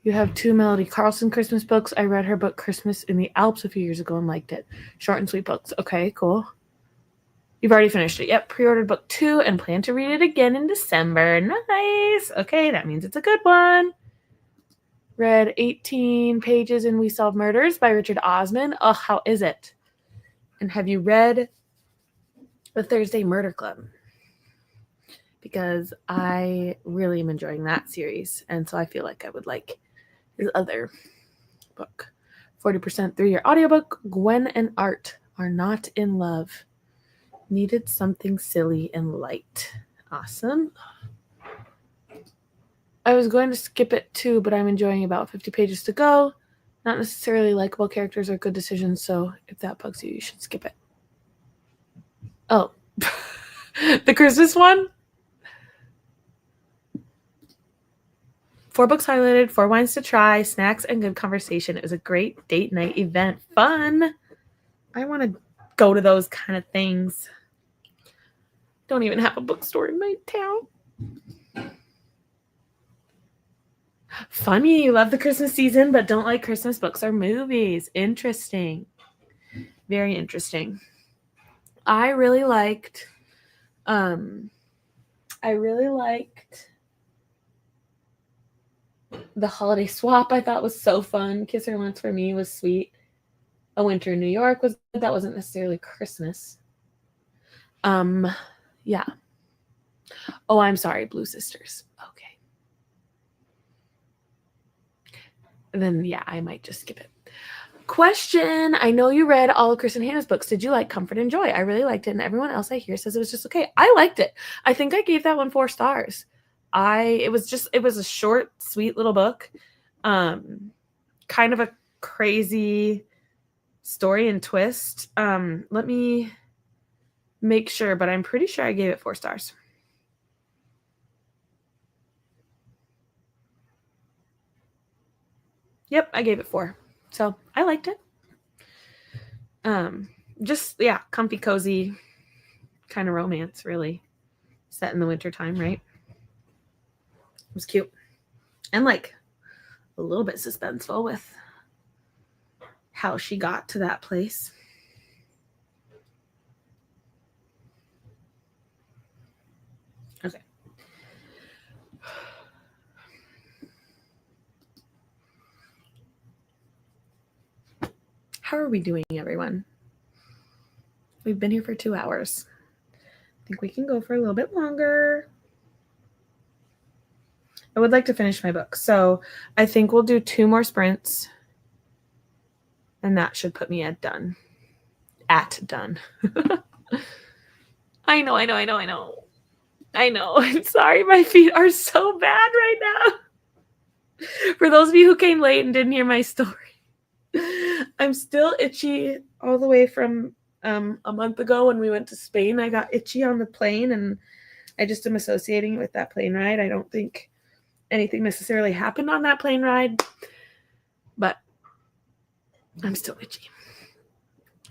You have 2 Melody Carlson Christmas books. I read her book Christmas in the Alps a few years ago and liked it. Short and sweet books. Okay, cool. You've already finished it. Yep, pre-ordered book 2 and plan to read it again in December. Nice. Okay, that means it's a good one. Read 18 pages in We Solve Murders by Richard Osman. Oh, how is it? And have you read The Thursday Murder Club? Because I really am enjoying that series. And so I feel like I would like his other book. 40% 3-year audiobook. Gwen and Art are not in love. Needed something silly and light. Awesome. I was going to skip it too, but I'm enjoying about 50 pages to go. Not necessarily likable characters or good decisions, so if that bugs you, you should skip it. Oh. The Christmas one? 4 books highlighted, 4 wines to try, snacks, and good conversation. It was a great date night event. Fun. I want to go to those kind of things. Don't even have a bookstore in my town. Funny, you love the Christmas season, but don't like Christmas books or movies. Interesting. Very interesting. I really liked The Holiday Swap. I thought was so fun. Kiss Her Once for Me was sweet. A Winter in New York was good. That wasn't necessarily Christmas. Yeah. Oh, I'm sorry, Blue Sisters. Okay. And then, yeah, I might just skip it. Question. I know you read all of Kristen Hanna's books. Did you like Comfort and Joy? I really liked it, and everyone else I hear says it was just okay. I liked it. I think I gave that one 4 stars. It was a short, sweet little book. Kind of a crazy story and twist. Let me make sure, but I'm pretty sure I gave it 4 stars. Yep, I gave it 4. So I liked it. Just, yeah, comfy, cozy kind of romance, really. Set in the wintertime, right? It was cute. And like a little bit suspenseful with how she got to that place. Okay. How are we doing, everyone? We've been here for 2 hours. I think we can go for a little bit longer. I would like to finish my book. So I think we'll do 2 more sprints. And that should put me at done. Done. I know. I'm sorry. My feet are so bad right now. For those of you who came late and didn't hear my story, I'm still itchy all the way from a month ago when we went to Spain. I got itchy on the plane, and I just am associating it with that plane ride. I don't think anything necessarily happened on that plane ride, but I'm still itchy.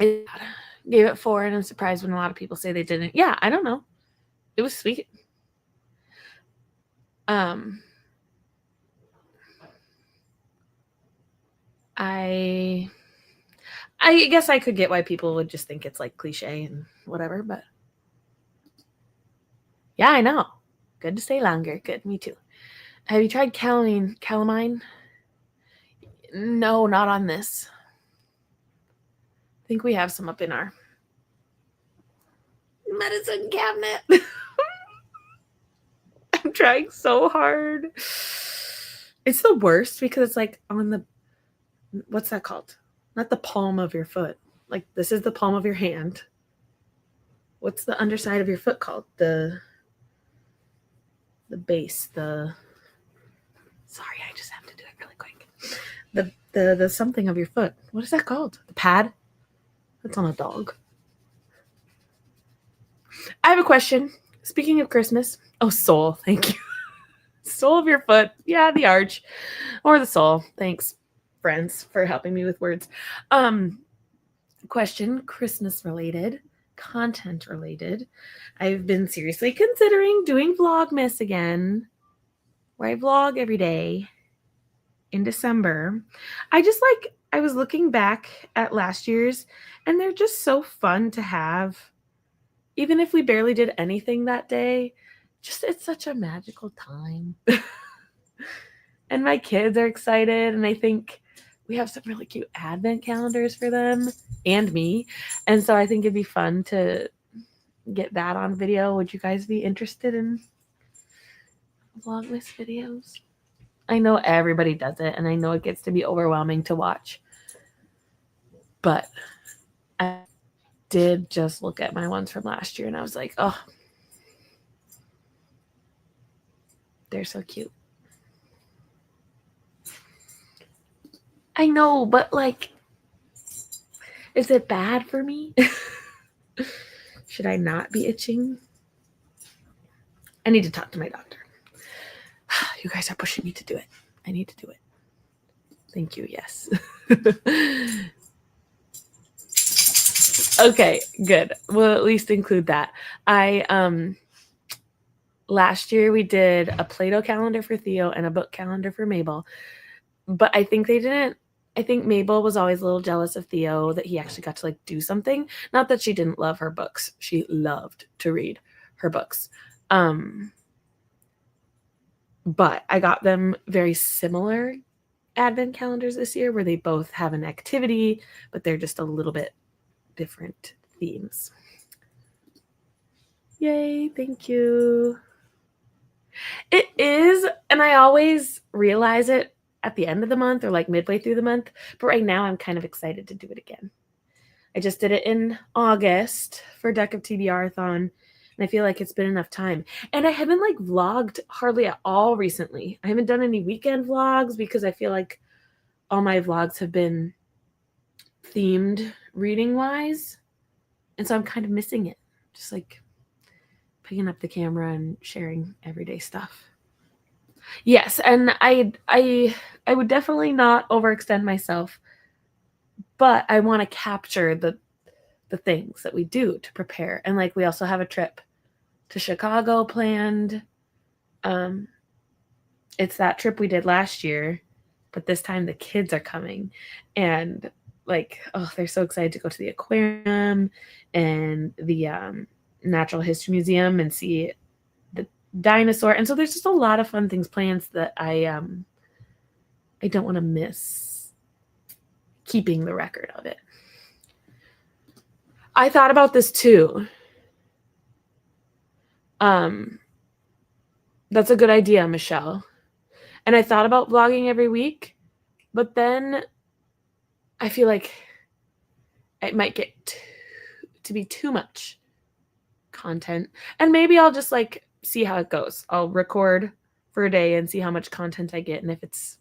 I gave it 4, and I'm surprised when a lot of people say they didn't. Yeah, I don't know. It was sweet. I guess I could get why people would just think it's like cliche and whatever, but yeah, I know. Good to stay longer. Good, me too. Have you tried calamine? No, not on this. I think we have some up in our medicine cabinet. I'm trying so hard. It's the worst because it's like on the what's that called? Not the palm of your foot. Like this is the palm of your hand. What's the underside of your foot called? The base, sorry, I just have to do it really quick. The something of your foot. What is that called? The pad? That's on a dog. I have a question. Speaking of Christmas. Oh, sole. Thank you. Sole of your foot. Yeah, the arch. Or the sole. Thanks, friends, for helping me with words. Question, Christmas related, content related. I've been seriously considering doing Vlogmas again, where I vlog every day in December. I was looking back at last year's, and they're just so fun to have. Even if we barely did anything that day, just it's such a magical time. And my kids are excited, and I think we have some really cute advent calendars for them and me. And so I think it'd be fun to get that on video. Would you guys be interested in Vlogmas videos? I know everybody does it, and I know it gets to be overwhelming to watch. But I did just look at my ones from last year, and I was like, oh, they're so cute. I know, but like, is it bad for me? Should I not be itching? I need to talk to my doctor. You guys are pushing me to do it. I need to do it. Thank you. Yes. Okay, good. We'll at least include that. Last year we did a Play-Doh calendar for Theo and a book calendar for Mabel. But I think Mabel was always a little jealous of Theo that he actually got to like do something. Not that she didn't love her books. She loved to read her books. But I got them very similar advent calendars this year where they both have an activity, but they're just a little bit different themes. Yay, thank you. It is, and I always realize it at the end of the month or like midway through the month, but right now I'm kind of excited to do it again. I just did it in August for Deck of TBR-a-thon, and I feel like it's been enough time. And I haven't like vlogged hardly at all recently. I haven't done any weekend vlogs because I feel like all my vlogs have been themed reading wise. And so I'm kind of missing it. Just like picking up the camera and sharing everyday stuff. Yes, and I would definitely not overextend myself, but I want to capture the things that we do to prepare. And like we also have a trip to Chicago planned. It's that trip we did last year, but this time the kids are coming, and like, oh, they're so excited to go to the aquarium and the Natural History Museum and see the dinosaur. And so there's just a lot of fun things planned that I don't want to miss keeping the record of it. I thought about this too. That's a good idea, Michelle. And I thought about vlogging every week, but then I feel like it might get to be too much content. And maybe I'll just like see how it goes. I'll record for a day and see how much content I get. And if it's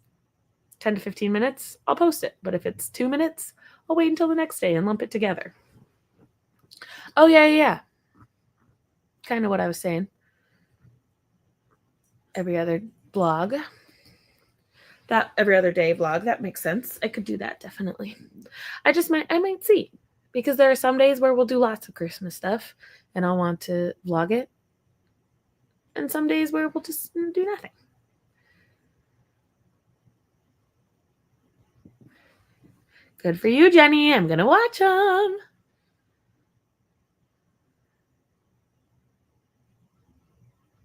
10 to 15 minutes, I'll post it. But if it's 2 minutes, I'll wait until the next day and lump it together. Oh, yeah. Kind of what I was saying. Every other vlog. That every other day vlog, that makes sense. I could do that, definitely. I might see. Because there are some days where we'll do lots of Christmas stuff and I'll want to vlog it. And some days where we'll just do nothing. Good for you, Jenny. I'm going to watch them.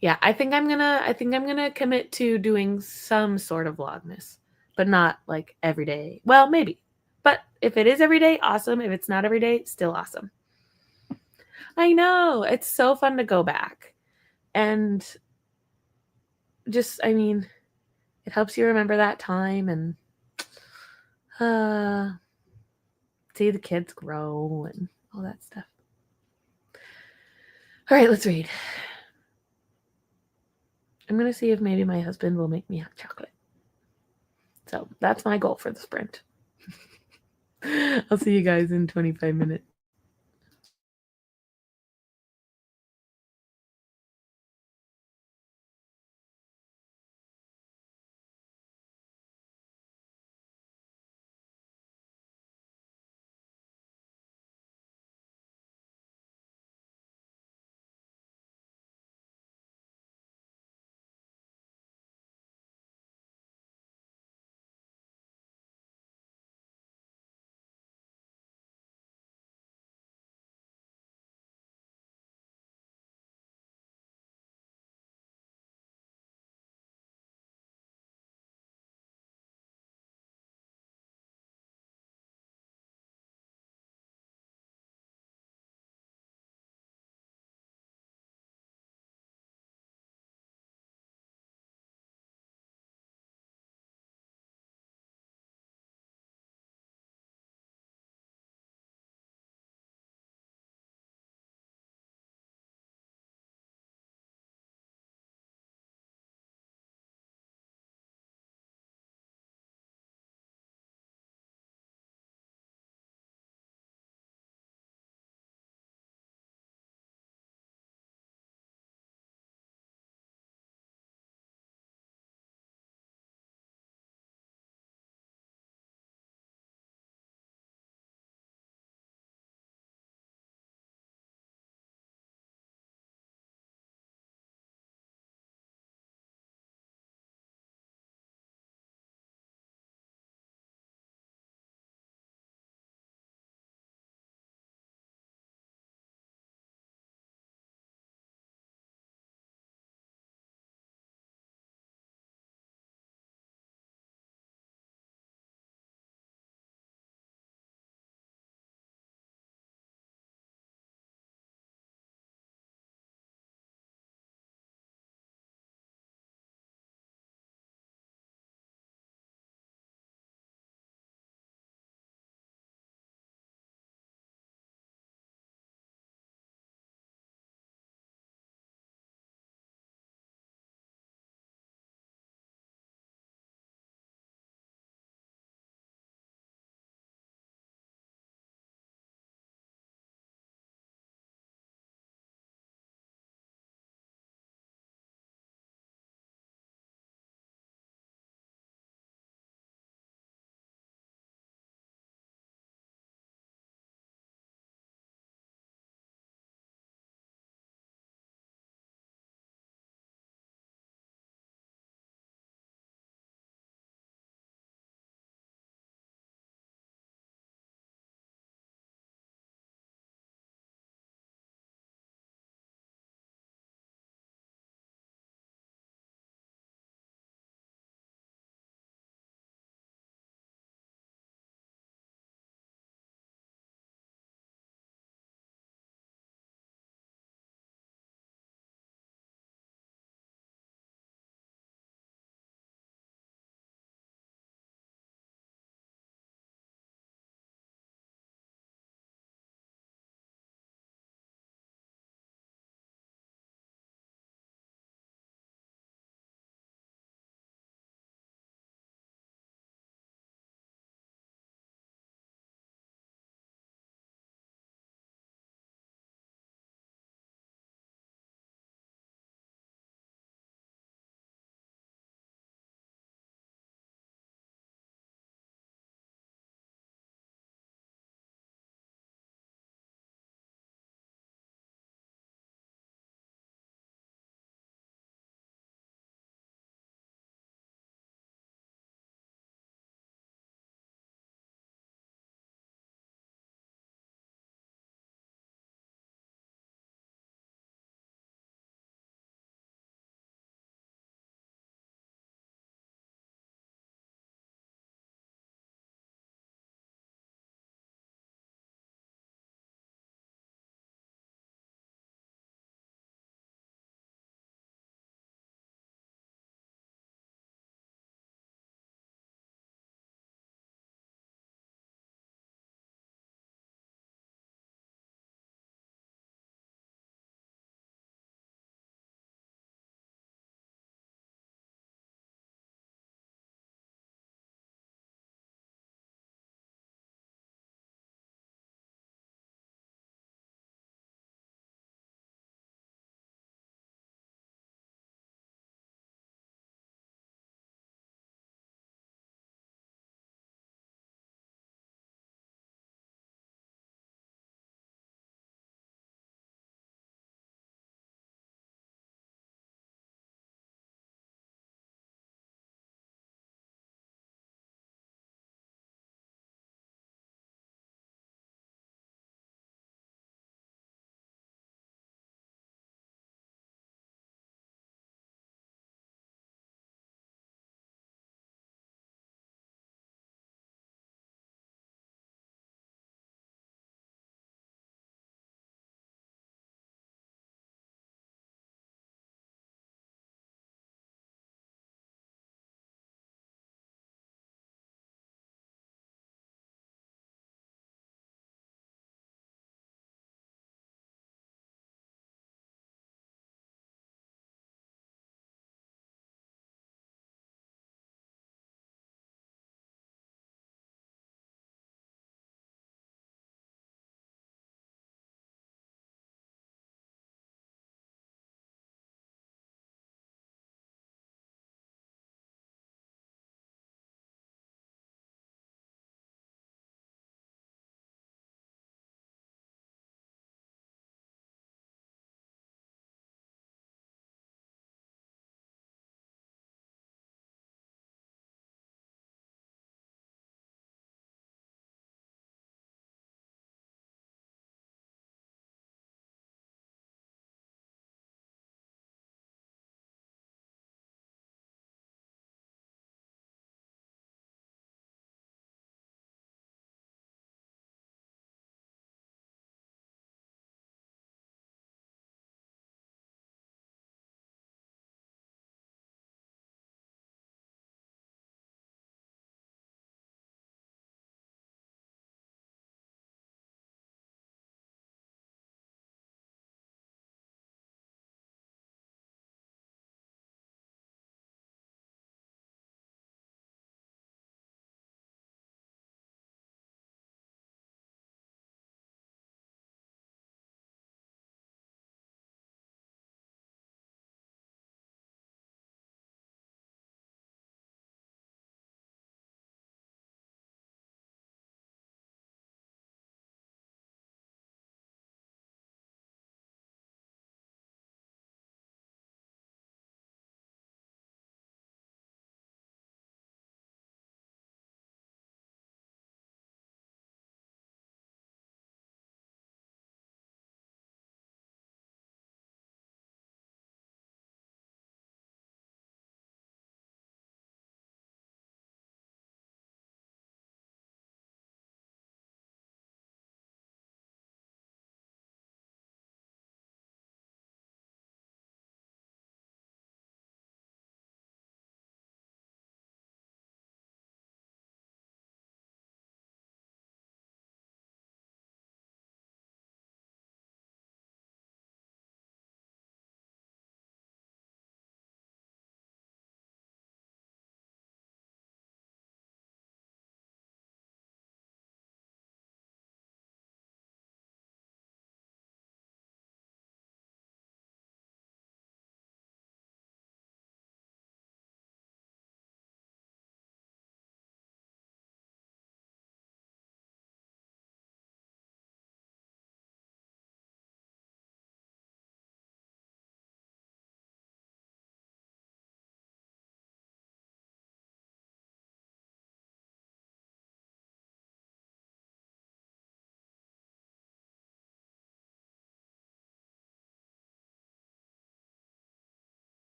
Yeah, I think I'm gonna commit to doing some sort of vlogmas, but not like every day. Well, maybe. But if it is every day, awesome. If it's not every day, still awesome. I know. It's so fun to go back. And just, I mean, it helps you remember that time, and See the kids grow and all that stuff. All right, let's read. I'm going to see if maybe my husband will make me hot chocolate. So that's my goal for the sprint. I'll see you guys in 25 minutes.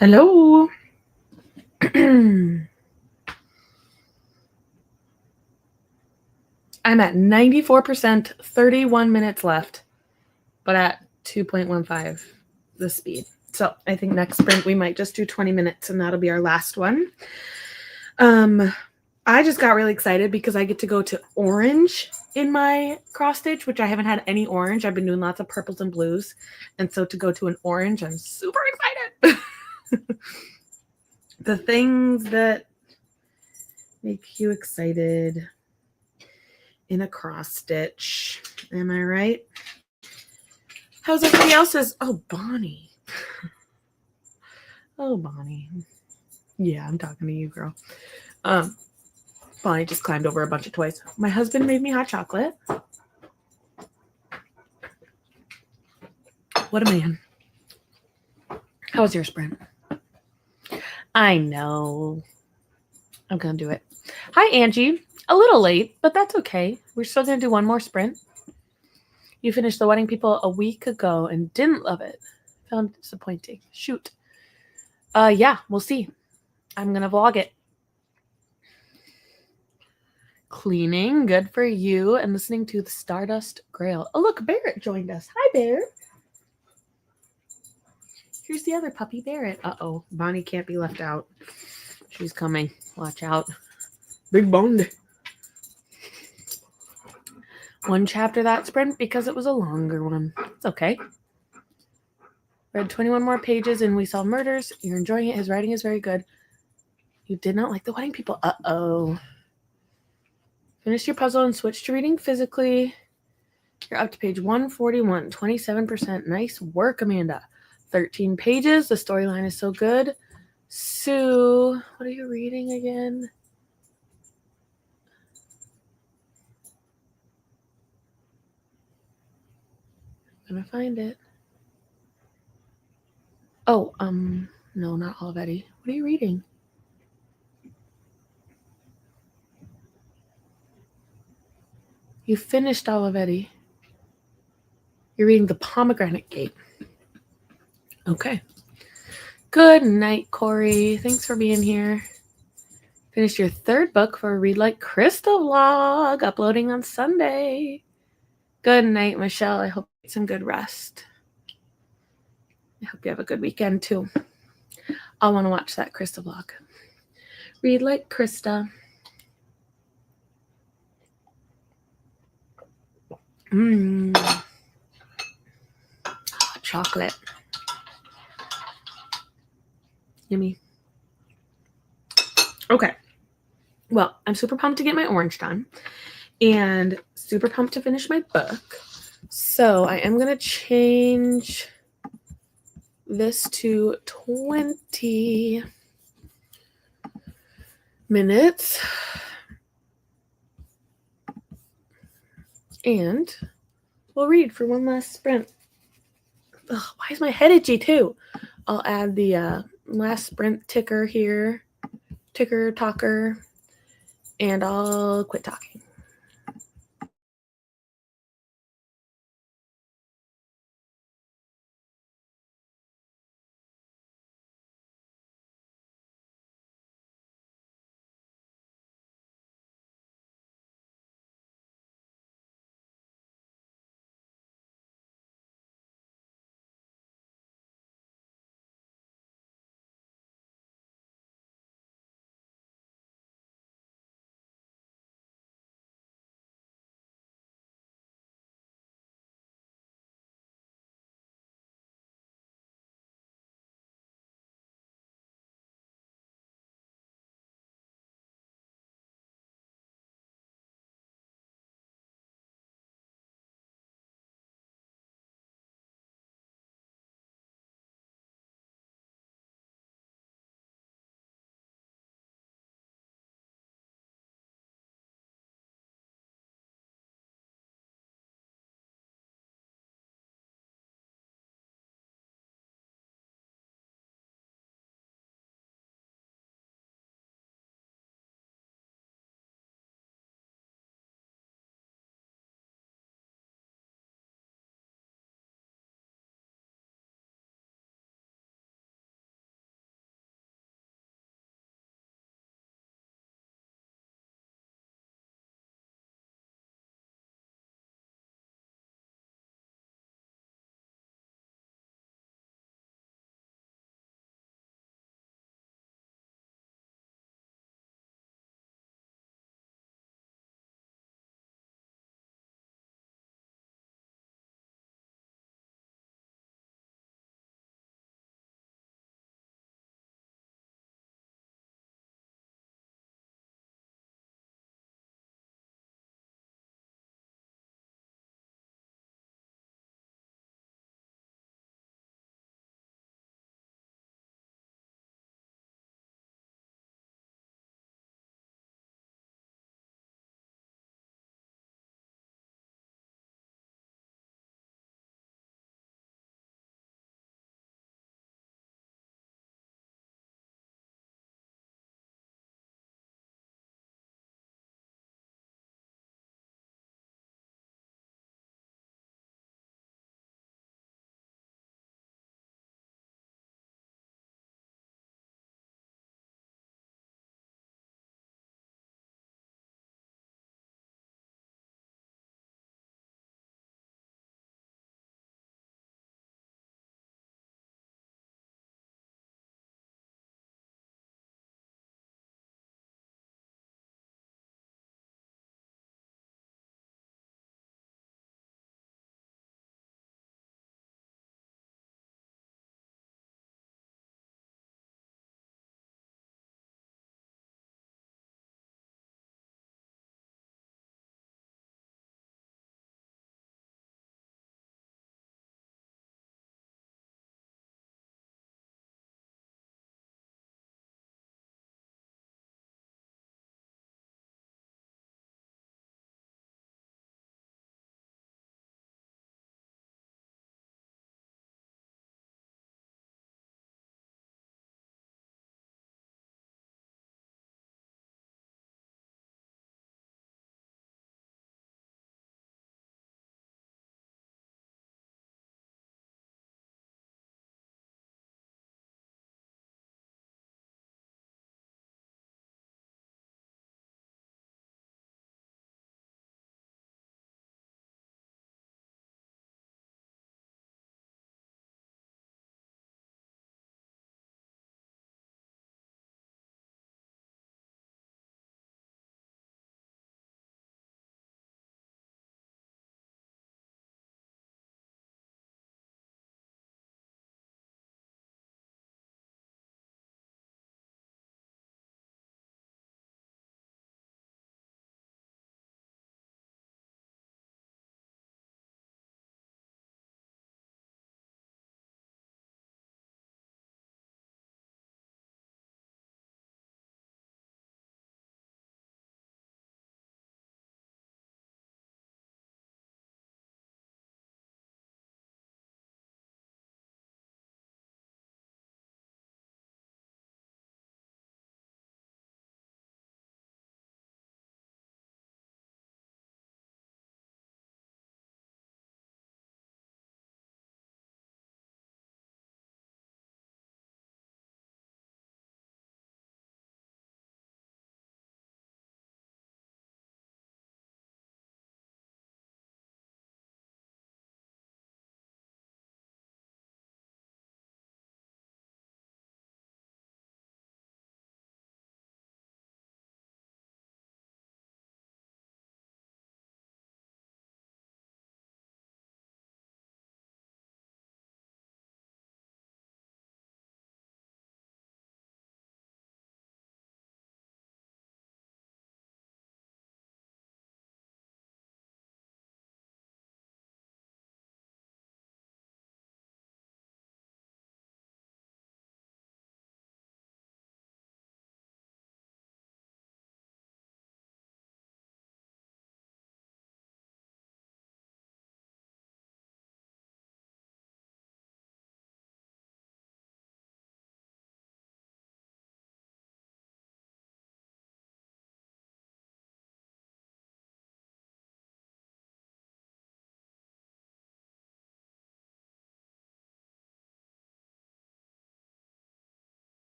Hello. I'm at 94%, 31 minutes left, but at 2.15 the speed. So I think next sprint we might just do 20 minutes and that'll be our last one. I just got really excited because I get to go to orange in my cross stitch, which I haven't had any orange. I've been doing lots of purples and blues. And so to go to an orange, I'm super excited. The things that make you excited in a cross stitch. Am I right? How's everybody else's? Oh, Bonnie. Oh, Bonnie. Yeah, I'm talking to you, girl. Bonnie just climbed over a bunch of toys. My husband made me hot chocolate. What a man. How was your sprint? I know. I'm going to do it. Hi, Angie. A little late, but that's okay. We're still going to do one more sprint. You finished The Wedding People a week ago and didn't love it. Found it disappointing. Shoot. Yeah, we'll see. I'm going to vlog it. Cleaning, good for you, and listening to the Stardust Grail. Oh, look, Barrett joined us. Hi, Barrett. Here's the other puppy, Barrett. Uh-oh, Bonnie can't be left out. She's coming. Watch out. Big boned. One chapter that sprint because it was a longer one. It's okay. Read 21 more pages and we saw murders. You're enjoying it. His writing is very good. You did not like The Wedding People. Uh-oh. Finish your puzzle and switch to reading physically. You're up to page 141, 27%. Nice work, Amanda. 13 pages. The storyline is so good. Sue, what are you reading again? I'm gonna find it. Oh, no, not Olivetti. What are you reading? You finished Olivetti. You're reading The Pomegranate Gate. Okay. Good night, Corey. Thanks for being here. Finished your third book for Read Like Krista vlog, uploading on Sunday. Good night, Michelle. I hope you get some good rest. I hope you have a good weekend, too. I'll want to watch that Krista vlog. Read Like Krista. Chocolate. Yummy. Okay. Well, I'm super pumped to get my orange done and super pumped to finish my book. So I am going to change this to 20 minutes. And we'll read for one last sprint. Ugh, why is my head itchy too? I'll add the last sprint ticker here. Ticker talker. And I'll quit talking.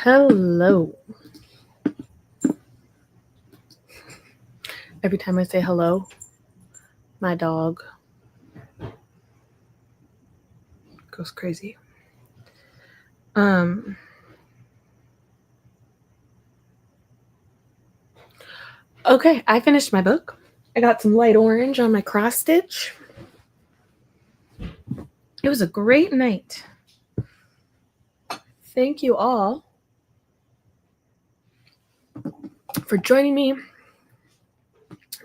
Hello. Every time I say hello, my dog goes crazy. Okay, I finished my book. I got some light orange on my cross stitch. It was a great night. Thank you all for joining me,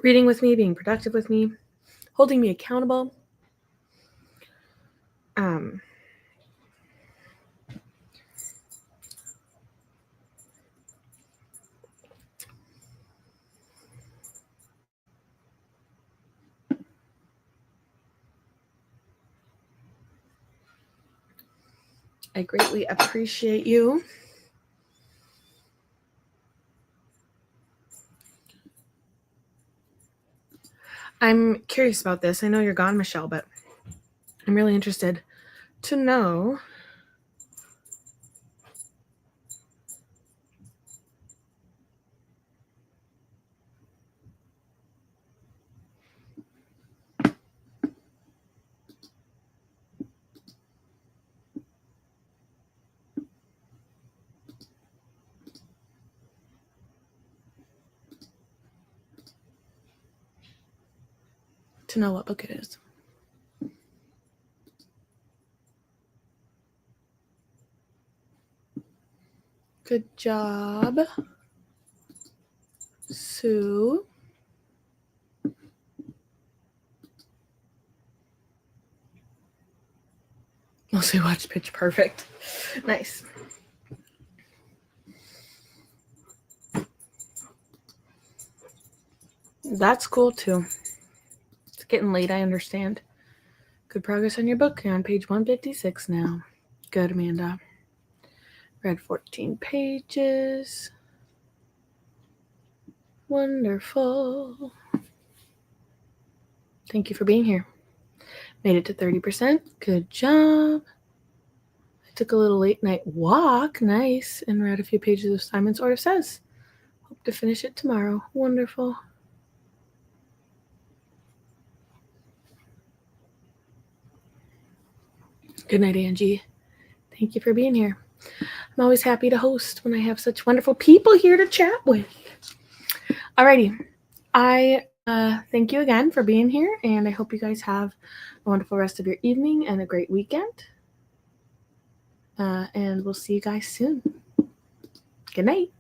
reading with me, being productive with me, holding me accountable. I greatly appreciate you. I'm curious about this. I know you're gone, Michelle, but I'm really interested to know what book it is. Good job, Sue. Mostly watch Pitch Perfect. Nice. That's cool too. It's getting late, I understand. Good progress on your book. You're on page 156 now. Good, Amanda. Read 14 pages. Wonderful. Thank you for being here. Made it to 30%. Good job. I took a little late night walk. Nice. And read a few pages of Simon's Order Says. Hope to finish it tomorrow. Wonderful. Good night, Angie. Thank you for being here. I'm always happy to host when I have such wonderful people here to chat with. Alrighty. I thank you again for being here, and I hope you guys have a wonderful rest of your evening and a great weekend. And we'll see you guys soon. Good night.